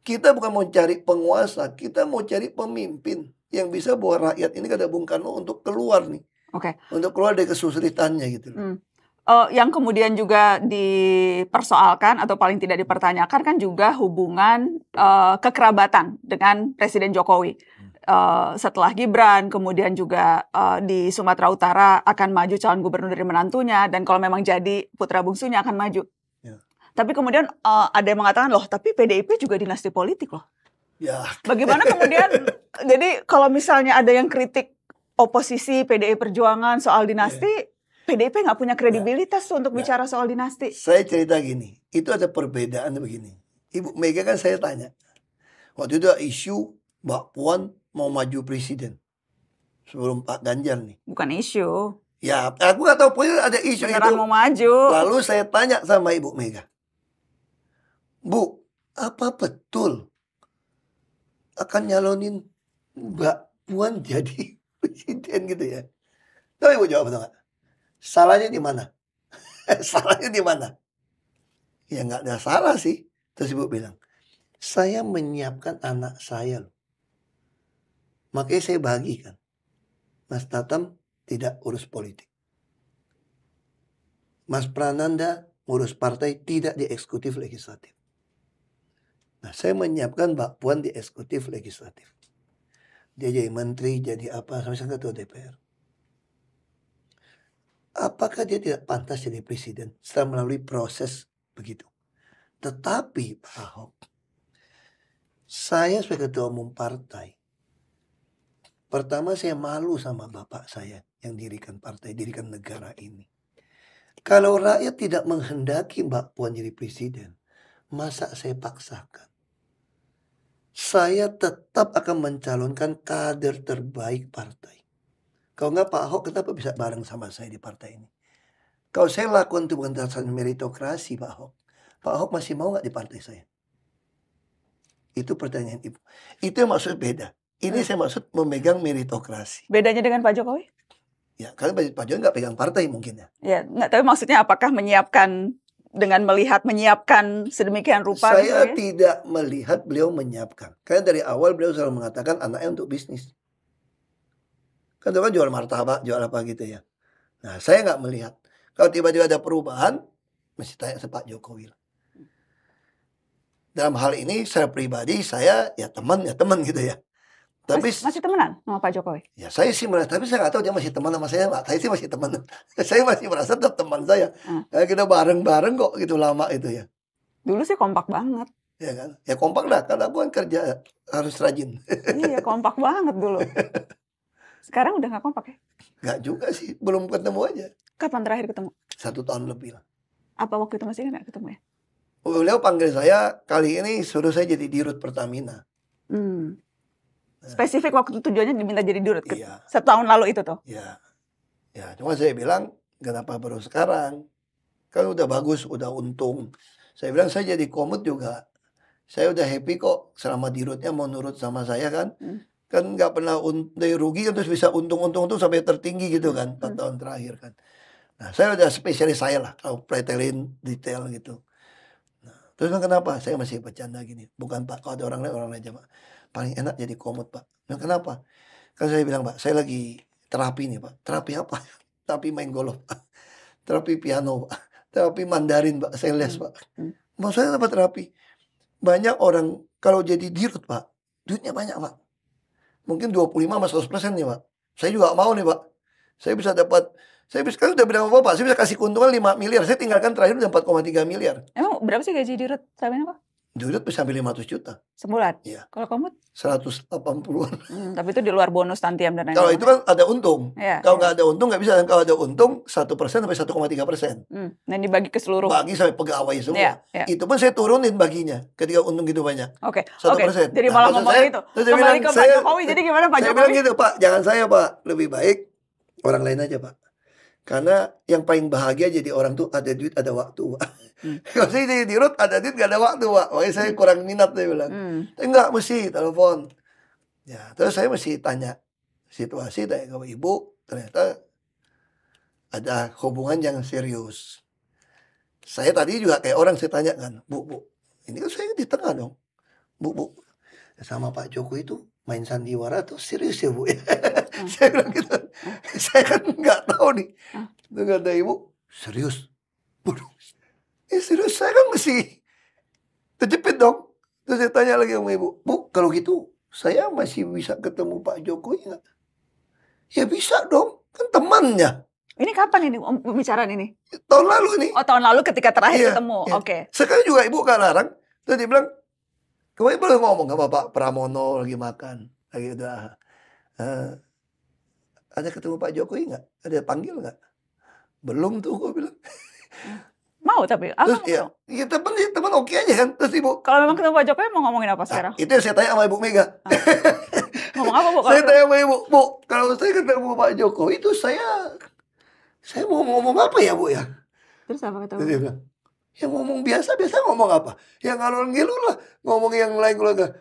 Kita bukan mau cari penguasa, kita mau cari pemimpin yang bisa bawa rakyat ini kata Bung Karno untuk keluar nih. Untuk keluar dari kesulitannya gitu. Yang kemudian juga dipersoalkan atau paling tidak dipertanyakan kan juga hubungan kekerabatan dengan Presiden Jokowi. Setelah Gibran, kemudian juga di Sumatera Utara akan maju calon gubernur dari menantunya, dan kalau memang jadi putra bungsunya akan maju. Tapi kemudian ada yang mengatakan, loh tapi PDIP juga dinasti politik loh. Bagaimana kemudian, jadi kalau misalnya ada yang kritik oposisi PDI Perjuangan soal dinasti, PDIP nggak punya kredibilitas untuk bicara soal dinasti. Saya cerita gini, itu ada perbedaan begini. Ibu Mega kan saya tanya, waktu itu isu Mbak Puan mau maju presiden sebelum Pak Ganjar nih. Bukan isu. Ya, aku nggak tahu punya ada isu beneran itu. Mau maju. Lalu saya tanya sama Ibu Mega, Bu, apa betul akan nyalonin Mbak Puan jadi presiden gitu ya? Tahu Ibu jawab atau nggak? Salahnya di mana? Salahnya di mana? Ya nggak ada salah sih. Terus Ibu bilang, saya menyiapkan anak saya loh. Makanya saya bagikan. Mas Tatam tidak urus politik. Mas Prananda ngurus partai, tidak di eksekutif legislatif. Nah, saya menyiapkan Mbak Puan di eksekutif legislatif. Dia jadi menteri, jadi apa, sampai ketua DPR. Apakah dia tidak pantas jadi presiden setelah melalui proses begitu? Tetapi Pak Ahok, saya sebagai ketua umum partai, Pertama saya malu sama bapak saya yang dirikan partai, dirikan negara ini. Kalau rakyat tidak menghendaki Mbak Puan jadi presiden, masa saya paksakan? Saya tetap akan mencalonkan kader terbaik partai. Kalau nggak Pak Ahok, kenapa bisa bareng sama saya di partai ini? Kalau saya lakukan itu bukan dasar meritokrasi Pak Ahok masih mau nggak di partai saya? Itu pertanyaan Ibu. Itu yang maksud beda. Ini saya maksud memegang meritokrasi. Bedanya dengan Pak Jokowi? Ya, karena Pak Jokowi nggak pegang partai mungkin ya. Ya, nggak, tapi maksudnya apakah menyiapkan dengan melihat menyiapkan sedemikian rupa? Saya gitu ya? tidak melihat beliau menyiapkan. Karena dari awal beliau selalu mengatakan anaknya untuk bisnis. Kan itu kan jual martabak, jual apa gitu ya. Nah, saya nggak melihat. Kalau tiba-tiba ada perubahan, mesti tanya ke Pak Jokowi. Dalam hal ini secara pribadi saya ya teman gitu ya. Tapi Masih temenan sama Pak Jokowi? ya saya sih merasa, tapi saya nggak tahu dia masih teman sama saya nggak. Saya sih masih teman. Saya masih merasa tetap teman saya. Kayak kita bareng-bareng kok gitu lama itu ya. Dulu sih kompak banget. Ya kan? Ya kompak lah, karena aku kan kerja harus rajin. Iya, kompak banget dulu. Sekarang udah nggak kompak ya? Nggak juga sih, belum ketemu aja. Kapan terakhir ketemu? 1 tahun lebih lah. Apa waktu itu masih nggak ketemu ya? Beliau panggil saya kali ini suruh saya jadi dirut Pertamina. Spesifik waktu tujuannya diminta jadi dirut. Iya. 1 tahun lalu itu tuh. Ya, ya. Cuma saya bilang kenapa baru sekarang? Kan udah bagus, udah untung. Saya bilang saya jadi komut juga. Saya udah happy kok selama dirutnya mau nurut sama saya kan. Kan nggak pernah dari rugi kan terus bisa untung sampai tertinggi gitu kan 4 tahun terakhir kan. Nah saya udah spesialis saya lah kalau pretelin detail gitu. Nah, terus kenapa? Saya masih bercanda gini. Bukan Pak, kalau ada orang lain aja Pak. Paling enak jadi komut Pak. Nah kenapa? Kan saya bilang Pak, saya lagi terapi nih Pak. Terapi apa? Terapi main golf Pak. Terapi piano Pak. Terapi Mandarin Pak. Saya les Pak. Maksudnya apa terapi? Banyak orang kalau jadi dirut Pak, duitnya banyak Pak. Mungkin 25 sama 100% nih Pak. Saya juga mau nih Pak. Saya bisa dapat, saya bisa kan udah bilang sama Bapak, saya bisa kasih keuntungan 5 miliar. Saya tinggalkan terakhir udah 4,3 miliar. Emang berapa sih gaji dirut sampai apa? Dirut bisa sampai 500 juta. Sebulan? Iya. Kalau komut? 180-an. Tapi itu di luar bonus tantiam dan lain-lain. Kalau itu kan ada untung. Ya, Kalau nggak ada untung nggak bisa. Dan kalau ada untung 1% sampai 1,3%. Dan dibagi ke seluruh. Bagi sampai pegawai semua. Ya. Itu pun saya turunin baginya ketika untung gitu banyak. Oke. 1%. Jadi malah ngomong itu. Kembali ke Pak Jokowi. Jadi gimana Pak Saya Jokowi? bilang gitu Pak, jangan saya Pak. Lebih baik orang lain aja Pak. Karena yang paling bahagia jadi orang tuh ada duit, ada waktu Pak. Kalau saya jadi dirut, ada duit, gak ada waktu Pak. Makanya saya kurang minat, saya bilang. Enggak, mesti telepon. Ya, terus saya mesti tanya situasi, tanya ke Ibu. Ternyata ada hubungan yang serius. Saya tadi juga kayak orang saya tanya kan, Bu, ini kan saya di tengah dong. Bu, sama Pak Jokowi itu main sandiwara tuh serius ya Bu ya. Saya bilang gitu. Saya kan nggak tahu nih. Terus kata Ibu, serius? Waduh, serius saya kan mesti terjepit dong. Terus saya tanya lagi sama Ibu, Bu, kalau gitu saya masih bisa ketemu Pak Jokowi nggak? Ya bisa dong, kan temannya. Ini kapan ini pembicaraan ini? Tahun lalu ini. Oh, tahun lalu ketika terakhir ketemu. Iya. Oke. Sekarang juga Ibu gak larang. Terus dia bilang, kemarin baru ngomong sama Pak Pramono lagi makan. Lagi udah. Ada ketemu Pak Jokowi nggak? Ada panggil nggak? Belum tuh, gue bilang. Mau tapi. Terus ya teman oke aja kan. Terus Ibu. Kalau memang ketemu Pak Jokowi mau ngomongin apa sekarang? Itu yang saya tanya sama Ibu Mega. Ngomong apa Bu? Saya tanya sama Ibu, Bu, kalau saya ketemu Pak Jokowi itu saya mau ngomong apa ya Bu ya? Terus apa kata Bu? Terus dia bilang, ya ngomong biasa ngomong apa? Ya ngalor-ngilur lah, ngomong yang lain keluarga.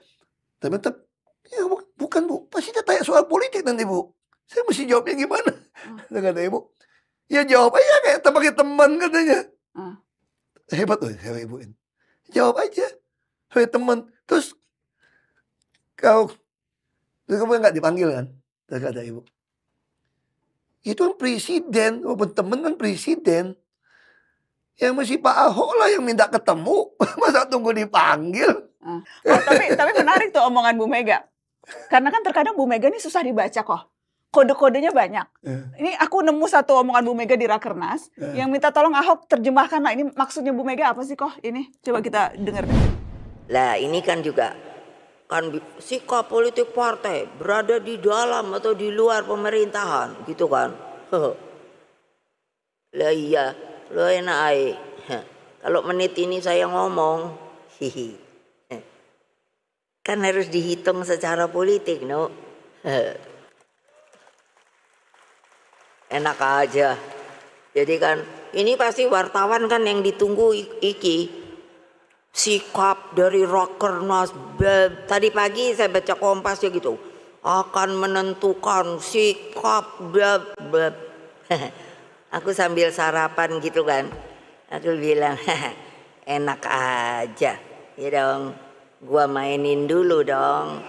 Tapi tetap, ya bukan Bu, pasti dia tanya soal politik nanti Bu. Saya mesti jawabnya gimana? Kata Ibu, ya jawab aja kayak pakai teman katanya. Hebat loh saya Ibu ini. Jawab aja, kayak teman. Terus kamu nggak dipanggil kan? Terus kata Ibu, itu kan presiden, walaupun temen kan presiden. Yang mesti Pak Ahok lah yang minta ketemu. Masa tunggu dipanggil? Tapi menarik tuh omongan Bu Mega. Karena kan terkadang Bu Mega ini susah dibaca kok. Kode-kodenya banyak. Ini aku nemu satu omongan Bu Mega di Rakernas. Yang minta tolong Ahok terjemahkan lah. Ini maksudnya Bu Mega apa sih kok? Ini coba kita dengar. Lah ini kan juga kan sikap politik partai berada di dalam atau di luar pemerintahan gitu kan. Lah iya, lo enak ae. Kalau menit ini saya ngomong, hihi, kan harus dihitung secara politik, no. Enak aja. Jadi kan ini pasti wartawan kan yang ditunggu iki sikap dari Rakernas. Tadi pagi saya baca Kompas ya gitu, akan menentukan sikap aku sambil sarapan gitu kan, aku bilang enak aja ya dong, gua mainin dulu dong.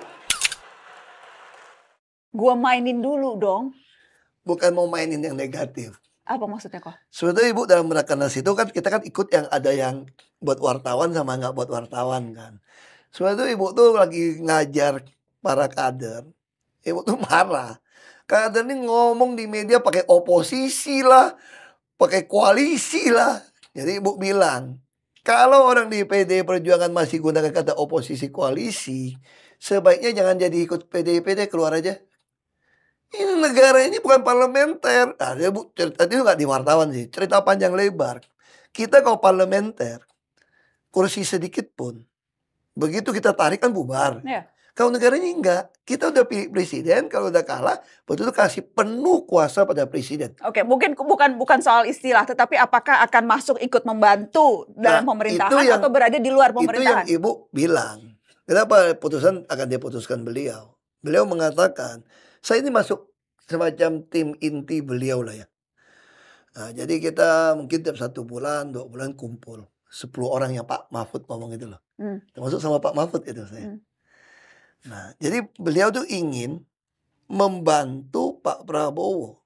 Gua mainin dulu dong. Bukan mau mainin yang negatif. Apa maksudnya kok? Sebetulnya Ibu dalam Rakernas itu kan kita kan ikut yang ada yang buat wartawan sama nggak buat wartawan kan. Sebetulnya Ibu tuh lagi ngajar para kader. Ibu tuh marah. Kader ini ngomong di media pakai oposisi lah, pakai koalisi lah. Jadi Ibu bilang, kalau orang di PD Perjuangan masih gunakan kata oposisi koalisi, sebaiknya jangan jadi ikut PD keluar aja. Ini negara ini bukan parlementer. Nah, dia cerita itu nggak di wartawan sih. Cerita panjang lebar. Kita kalau parlementer, kursi sedikit pun, begitu kita tarik kan bubar. Ya. Kalau negara ini enggak. Kita udah pilih presiden, kalau udah kalah, betul-betul kasih penuh kuasa pada presiden. Oke, mungkin bukan soal istilah, tetapi apakah akan masuk ikut membantu dalam pemerintahan atau berada di luar pemerintahan? Itu yang Ibu bilang. Kenapa putusan akan diputuskan beliau? Beliau mengatakan, saya ini masuk semacam tim inti beliau lah ya. Nah, jadi kita mungkin tiap 1 bulan, 2 bulan kumpul. 10 orang yang Pak Mahfud ngomong itu loh. Termasuk sama Pak Mahfud itu saya. Nah, jadi beliau tuh ingin membantu Pak Prabowo.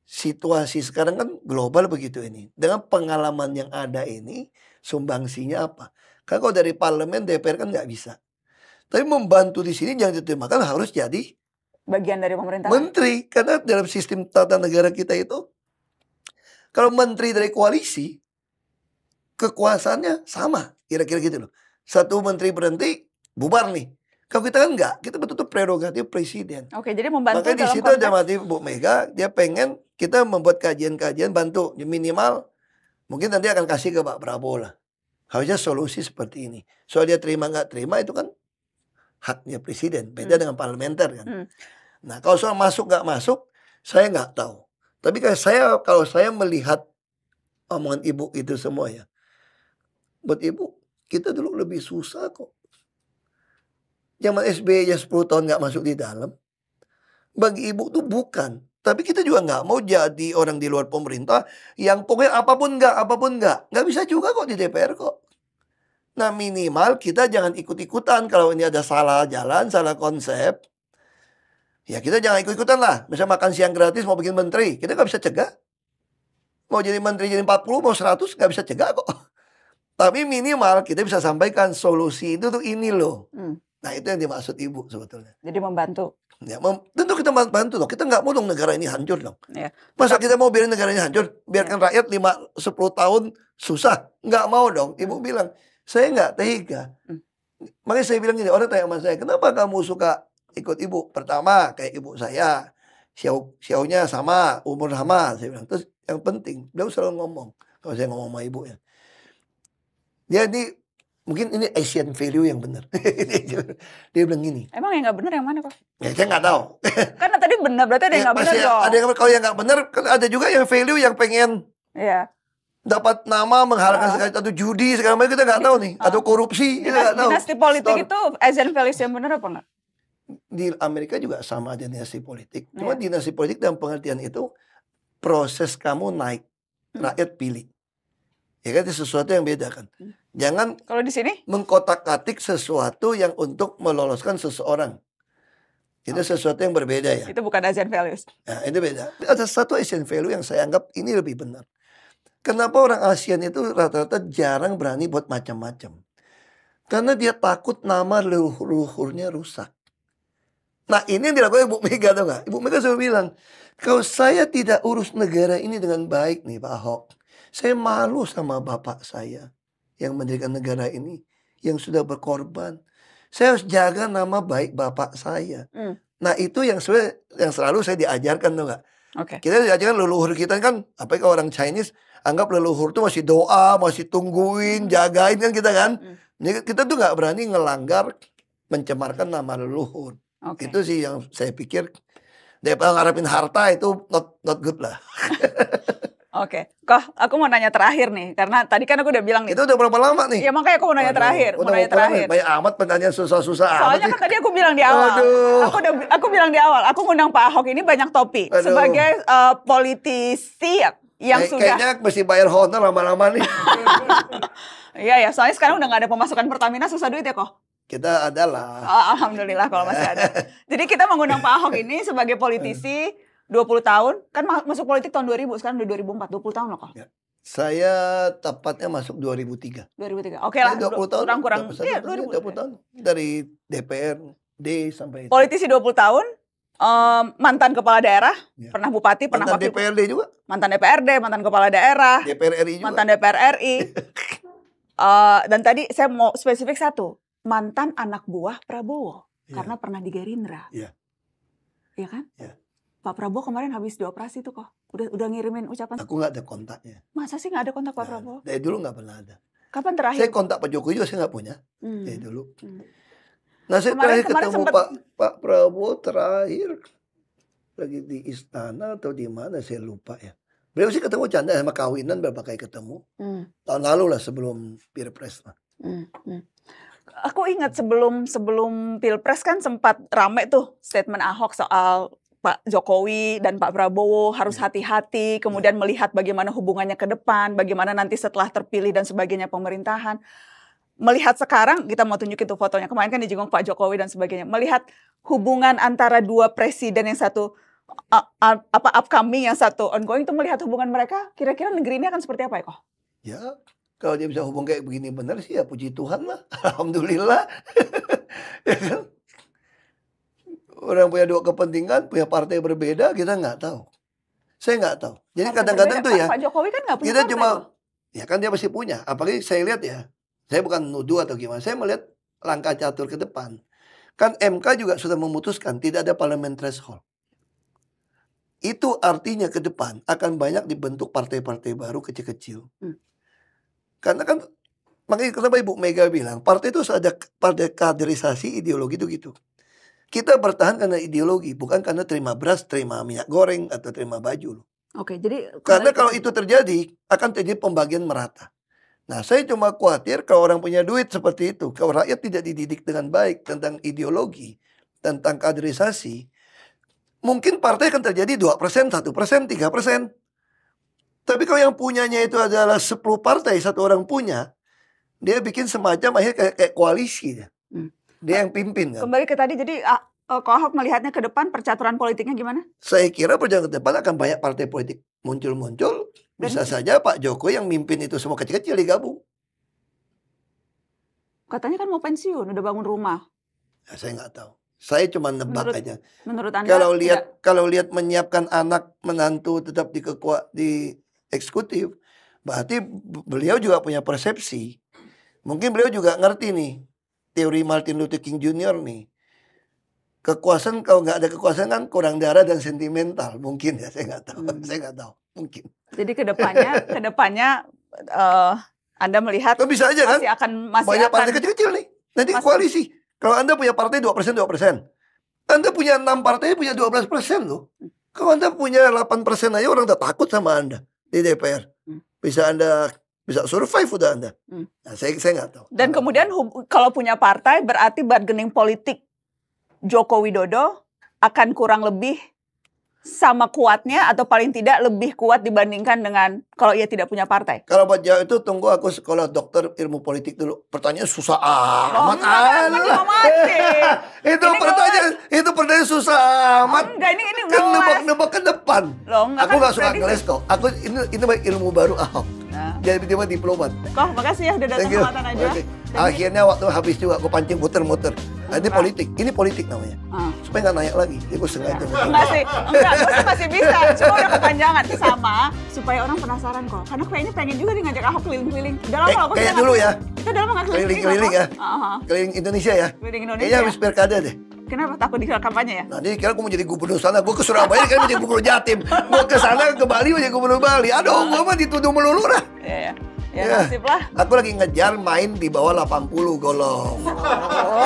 Situasi sekarang kan global begitu ini. Dengan pengalaman yang ada ini, sumbangsinya apa? Kan kalau dari parlemen DPR kan nggak bisa. Tapi membantu di sini jangan diterjemahkan harus jadi bagian dari pemerintahan. Menteri. Karena dalam sistem tata negara kita itu, kalau menteri dari koalisi, kekuasaannya sama. Kira-kira gitu loh. Satu menteri berhenti, bubar nih. Kalau kita kan enggak, kita betul-betul prerogatif presiden. Oke, jadi membantu makanya di situ ada motif Bu Mega, dia pengen kita membuat kajian-kajian bantu. Minimal, mungkin nanti akan kasih ke Pak Prabowo lah. Harusnya solusi seperti ini. Soal dia terima nggak terima itu kan haknya presiden. Beda dengan parlementer kan. Nah, kalau soal masuk nggak masuk, saya nggak tahu. Tapi kalau saya melihat omongan Ibu itu semua ya, buat Ibu, kita dulu lebih susah kok. Zaman SBY aja 10 tahun nggak masuk di dalam. Bagi Ibu tuh bukan. Tapi kita juga nggak mau jadi orang di luar pemerintah yang pokoknya apapun nggak. Nggak bisa juga kok di DPR kok. Nah, minimal kita jangan ikut-ikutan. Kalau ini ada salah jalan, salah konsep, ya kita jangan ikut-ikutan lah. Misalnya makan siang gratis mau bikin menteri, kita nggak bisa cegah. Mau jadi menteri jadi 40, mau 100, nggak bisa cegah kok. Tapi minimal kita bisa sampaikan solusi itu tuh ini loh. Nah, itu yang dimaksud Ibu sebetulnya. Jadi membantu. Ya, tentu kita bantu dong. Kita nggak mau dong negara ini hancur dong. Ya. Masa kita mau biarin negara ini hancur? Biarkan rakyat 5-10 tahun susah. Nggak mau dong. Ibu bilang, saya nggak tega. Makanya saya bilang gini, orang tanya sama saya, kenapa kamu suka ikut Ibu? Pertama, kayak ibu saya, xiao-nya sama, umur sama. Saya bilang, terus yang penting, beliau selalu ngomong, kalau saya ngomong sama Ibu ya, jadi mungkin ini Asian value yang benar. Dia bilang gini. Emang yang nggak benar yang mana kok? Ya, saya nggak tahu. Karena tadi benar, berarti ada yang nggak benar dong. Ada yang, kalau yang nggak benar, ada juga yang value yang pengen dapat nama, menghalalkan segala satu judi segala macam, kita nggak tahu nih, atau korupsi, kita nggak tahu. Dinasti politik itu Asian values yang benar apa enggak? Di Amerika juga sama ada dinasti politik. Cuma dinasti politik dalam pengertian itu proses kamu naik, rakyat pilih. Ya kan, itu sesuatu yang beda kan. Jangan kalau di sini mengkotak-katik sesuatu yang untuk meloloskan seseorang. Itu sesuatu yang berbeda ya. Itu bukan Asian values. Nah, itu beda. Ada satu Asian value yang saya anggap ini lebih benar. Kenapa orang ASEAN itu rata-rata jarang berani buat macam-macam? Karena dia takut nama leluhurnya rusak. Nah, ini yang dilakukan Ibu Mega, tahu nggak? Ibu Mega selalu bilang, kalau saya tidak urus negara ini dengan baik nih Pak Ahok, saya malu sama bapak saya yang mendirikan negara ini, yang sudah berkorban. Saya harus jaga nama baik bapak saya. Hmm. Nah itu yang selalu saya diajarkan tuh nggak. Oke. Kita diajarkan leluhur kita kan, apalagi kalau orang Chinese, anggap leluhur tuh masih doa, masih tungguin, jagain kan kita kan. Jadi kita tuh nggak berani ngelanggar, mencemarkan nama leluhur. Oke. Itu sih yang saya pikir, daripada ngarepin harta itu not good lah. Oke, Koh, aku mau nanya terakhir nih, karena tadi kan aku udah bilang nih. Itu udah berapa lama nih? Ya makanya aku mau nanya Waduh, terakhir, udah banyak amat pertanyaan susah-susah amat Soalnya sih. kan tadi aku bilang di awal, Aduh. aku bilang di awal, aku ngundang Pak Ahok ini banyak topik Aduh. sebagai politisi yang sudah. Kayaknya mesti bayar honor lama-lama nih. Iya ya, soalnya sekarang udah nggak ada pemasukan Pertamina, susah duit ya Koh. Kita adalah. Oh, alhamdulillah kalau masih ada. Jadi kita mengundang Pak Ahok ini sebagai politisi 20 tahun, kan masuk politik tahun 2000, sekarang udah 2004, 20 tahun loh Koh. Ya. Saya tepatnya masuk 2003. 2003. Oke lah, 20 tahun. kurang. Iya, 20 tahun. Dari DPRD sampai itu. Politisi 20 tahun, mantan kepala daerah, Ya. pernah bupati, pernah Mantan wakil DPRD juga. mantan DPRD, mantan kepala daerah, DPR RI juga. mantan DPR RI. Dan tadi saya mau spesifik satu, mantan anak buah Prabowo, Iya. karena pernah di Gerindra. Iya. Iya kan? Iya. Pak Prabowo kemarin habis dioperasi tuh kok. Udah ngirimin ucapan. Aku nggak ada kontaknya. Masa sih nggak ada kontak Pak Nah, Prabowo? dari dulu nggak pernah ada. Kapan Saya terakhir? kontak Pak Jokowi juga saya nggak punya. Hmm. Dari dulu. Hmm. Nah saya Kemarin terakhir ketemu sempet- Pak Prabowo terakhir lagi di istana atau di mana saya lupa ya. Beliau sih ketemu canda sama kawinan berapa kali ketemu. Hmm. Tahun lalu lah sebelum Pilpres lah. Hmm. Aku ingat sebelum Pilpres kan sempat rame tuh statement Ahok soal Pak Jokowi dan Pak Prabowo harus hati-hati, kemudian melihat bagaimana hubungannya ke depan, bagaimana nanti setelah terpilih dan sebagainya pemerintahan. Melihat sekarang, kita mau tunjukin tuh fotonya, kemarin kan dijenguk Pak Jokowi dan sebagainya. Melihat hubungan antara dua presiden, yang satu upcoming, yang satu ongoing, itu melihat hubungan mereka, kira-kira negeri ini akan seperti apa ya kok? Ya kalau dia bisa hubung kayak begini benar sih ya puji Tuhan lah. Alhamdulillah. Ya kan? Orang punya dua kepentingan, punya partai berbeda, kita nggak tahu. Saya nggak tahu. Jadi kadang-kadang tuh ya, Pak Jokowi kan nggak punya kita partai cuma, kok. ya kan dia pasti punya. Apalagi saya lihat ya, saya bukan nuduh atau gimana. Saya melihat langkah catur ke depan. Kan MK juga sudah memutuskan tidak ada parliament threshold. Itu artinya ke depan akan banyak dibentuk partai-partai baru kecil-kecil. Karena kan, makanya kenapa Ibu Mega bilang, partai itu ada pada kaderisasi ideologi itu gitu. Kita bertahan karena ideologi, bukan karena terima beras, terima minyak goreng, atau terima baju loh. Oke, jadi Karena kalau itu terjadi, akan terjadi pembagian merata. Nah, saya cuma khawatir kalau orang punya duit seperti itu, kalau rakyat tidak dididik dengan baik tentang ideologi, tentang kaderisasi, mungkin partai akan terjadi 2%, 1%, 3%. Tapi kalau yang punyanya itu adalah 10 partai, satu orang punya, dia bikin semacam akhirnya kayak koalisi. Dia yang pimpin kan. kembali ke tadi, jadi Ko Ahok melihatnya ke depan percaturan politiknya gimana? Saya kira perjalanan ke depan akan banyak partai politik muncul-muncul. Bisa saja Pak Jokowi yang mimpin itu semua kecil-kecil digabung. Katanya kan mau pensiun, udah bangun rumah. Nah, saya nggak tahu. Saya cuma nebak aja. Menurut Anda Kalau lihat menyiapkan anak menantu tetap di eksekutif, berarti beliau juga punya persepsi. Mungkin beliau juga ngerti nih teori Martin Luther King Jr. nih. Kekuasaan, kalau nggak ada kekuasaan kan kurang darah dan sentimental. Mungkin ya, saya nggak tahu. Saya nggak tahu. Mungkin. Jadi kedepannya Anda melihat Tapi bisa aja kan? masih Banyak akan partai kecil-kecil nih. Nanti koalisi. Kalau Anda punya partai 2%, 2%. Anda punya 6 partai punya 12% loh. Kalau Anda punya 8% aja orang udah takut sama Anda di DPR. Bisa Anda bisa survive udah Anda. Nah, saya nggak tahu. Dan kemudian kalau punya partai berarti bargaining politik Joko Widodo akan kurang lebih sama kuatnya atau paling tidak lebih kuat dibandingkan dengan kalau ia tidak punya partai. Kalau buat jauh itu tunggu aku sekolah dokter ilmu politik dulu. Pertanyaan susah amat. Itu pertanyaan susah amat. Enggak, ini Kan nebak-nebak ke depan. Loh, enggak, Aku kan nggak suka tadi- ngeles kok. Aku ini ilmu baru Ahok. Nah. Jadi tiba diplomat. Koh, makasih ya udah datang Thank ke you. Mata Najwa. Oke. Akhirnya waktu habis juga aku pancing muter-muter. Nah, ini politik. Ini politik namanya. Supaya nggak naik lagi. Jadi gue sengaja. Enggak sih, enggak, gue sih masih bisa. Cuma udah kepanjangan sama supaya orang penasaran kok. Karena kayaknya pengen juga nih ngajak Ahok keliling-keliling. Udah lama loh, Kayak dulu ya. Kita udah lama nggak Keliling-keliling ya. Keliling Indonesia ya. Keliling Indonesia. Kayaknya habis pilkada deh. Kenapa takut di kampanye ya? Nah, jadi kira gue mau jadi gubernur sana. Gue ke Surabaya kan mau jadi gubernur Jatim. Gue ke sana ke Bali mau jadi gubernur Bali. Aduh, gue mah dituduh melulu dah. Iya, ya. Ya, nasib lah. Aku lagi ngejar main di bawah 80 golf.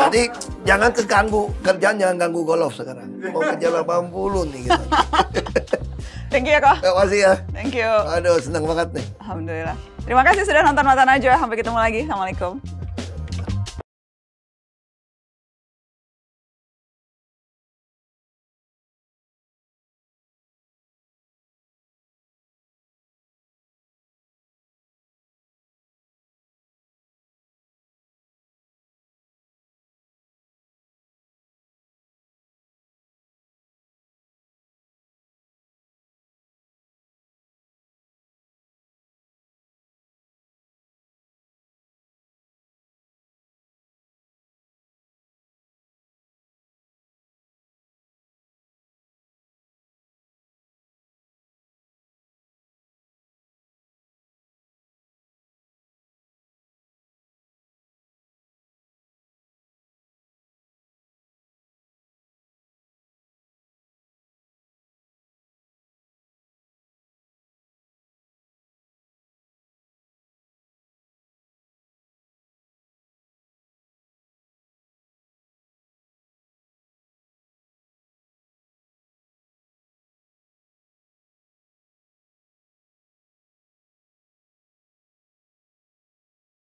Jadi jangan keganggu. Kerjaan jangan ganggu golf sekarang. Mau kejar 80 nih gitu. Thank you ya kok. Terima kasih ya. Thank you. Aduh, senang banget nih. Alhamdulillah. Terima kasih sudah nonton Mata Najwa. Sampai ketemu lagi. Assalamualaikum.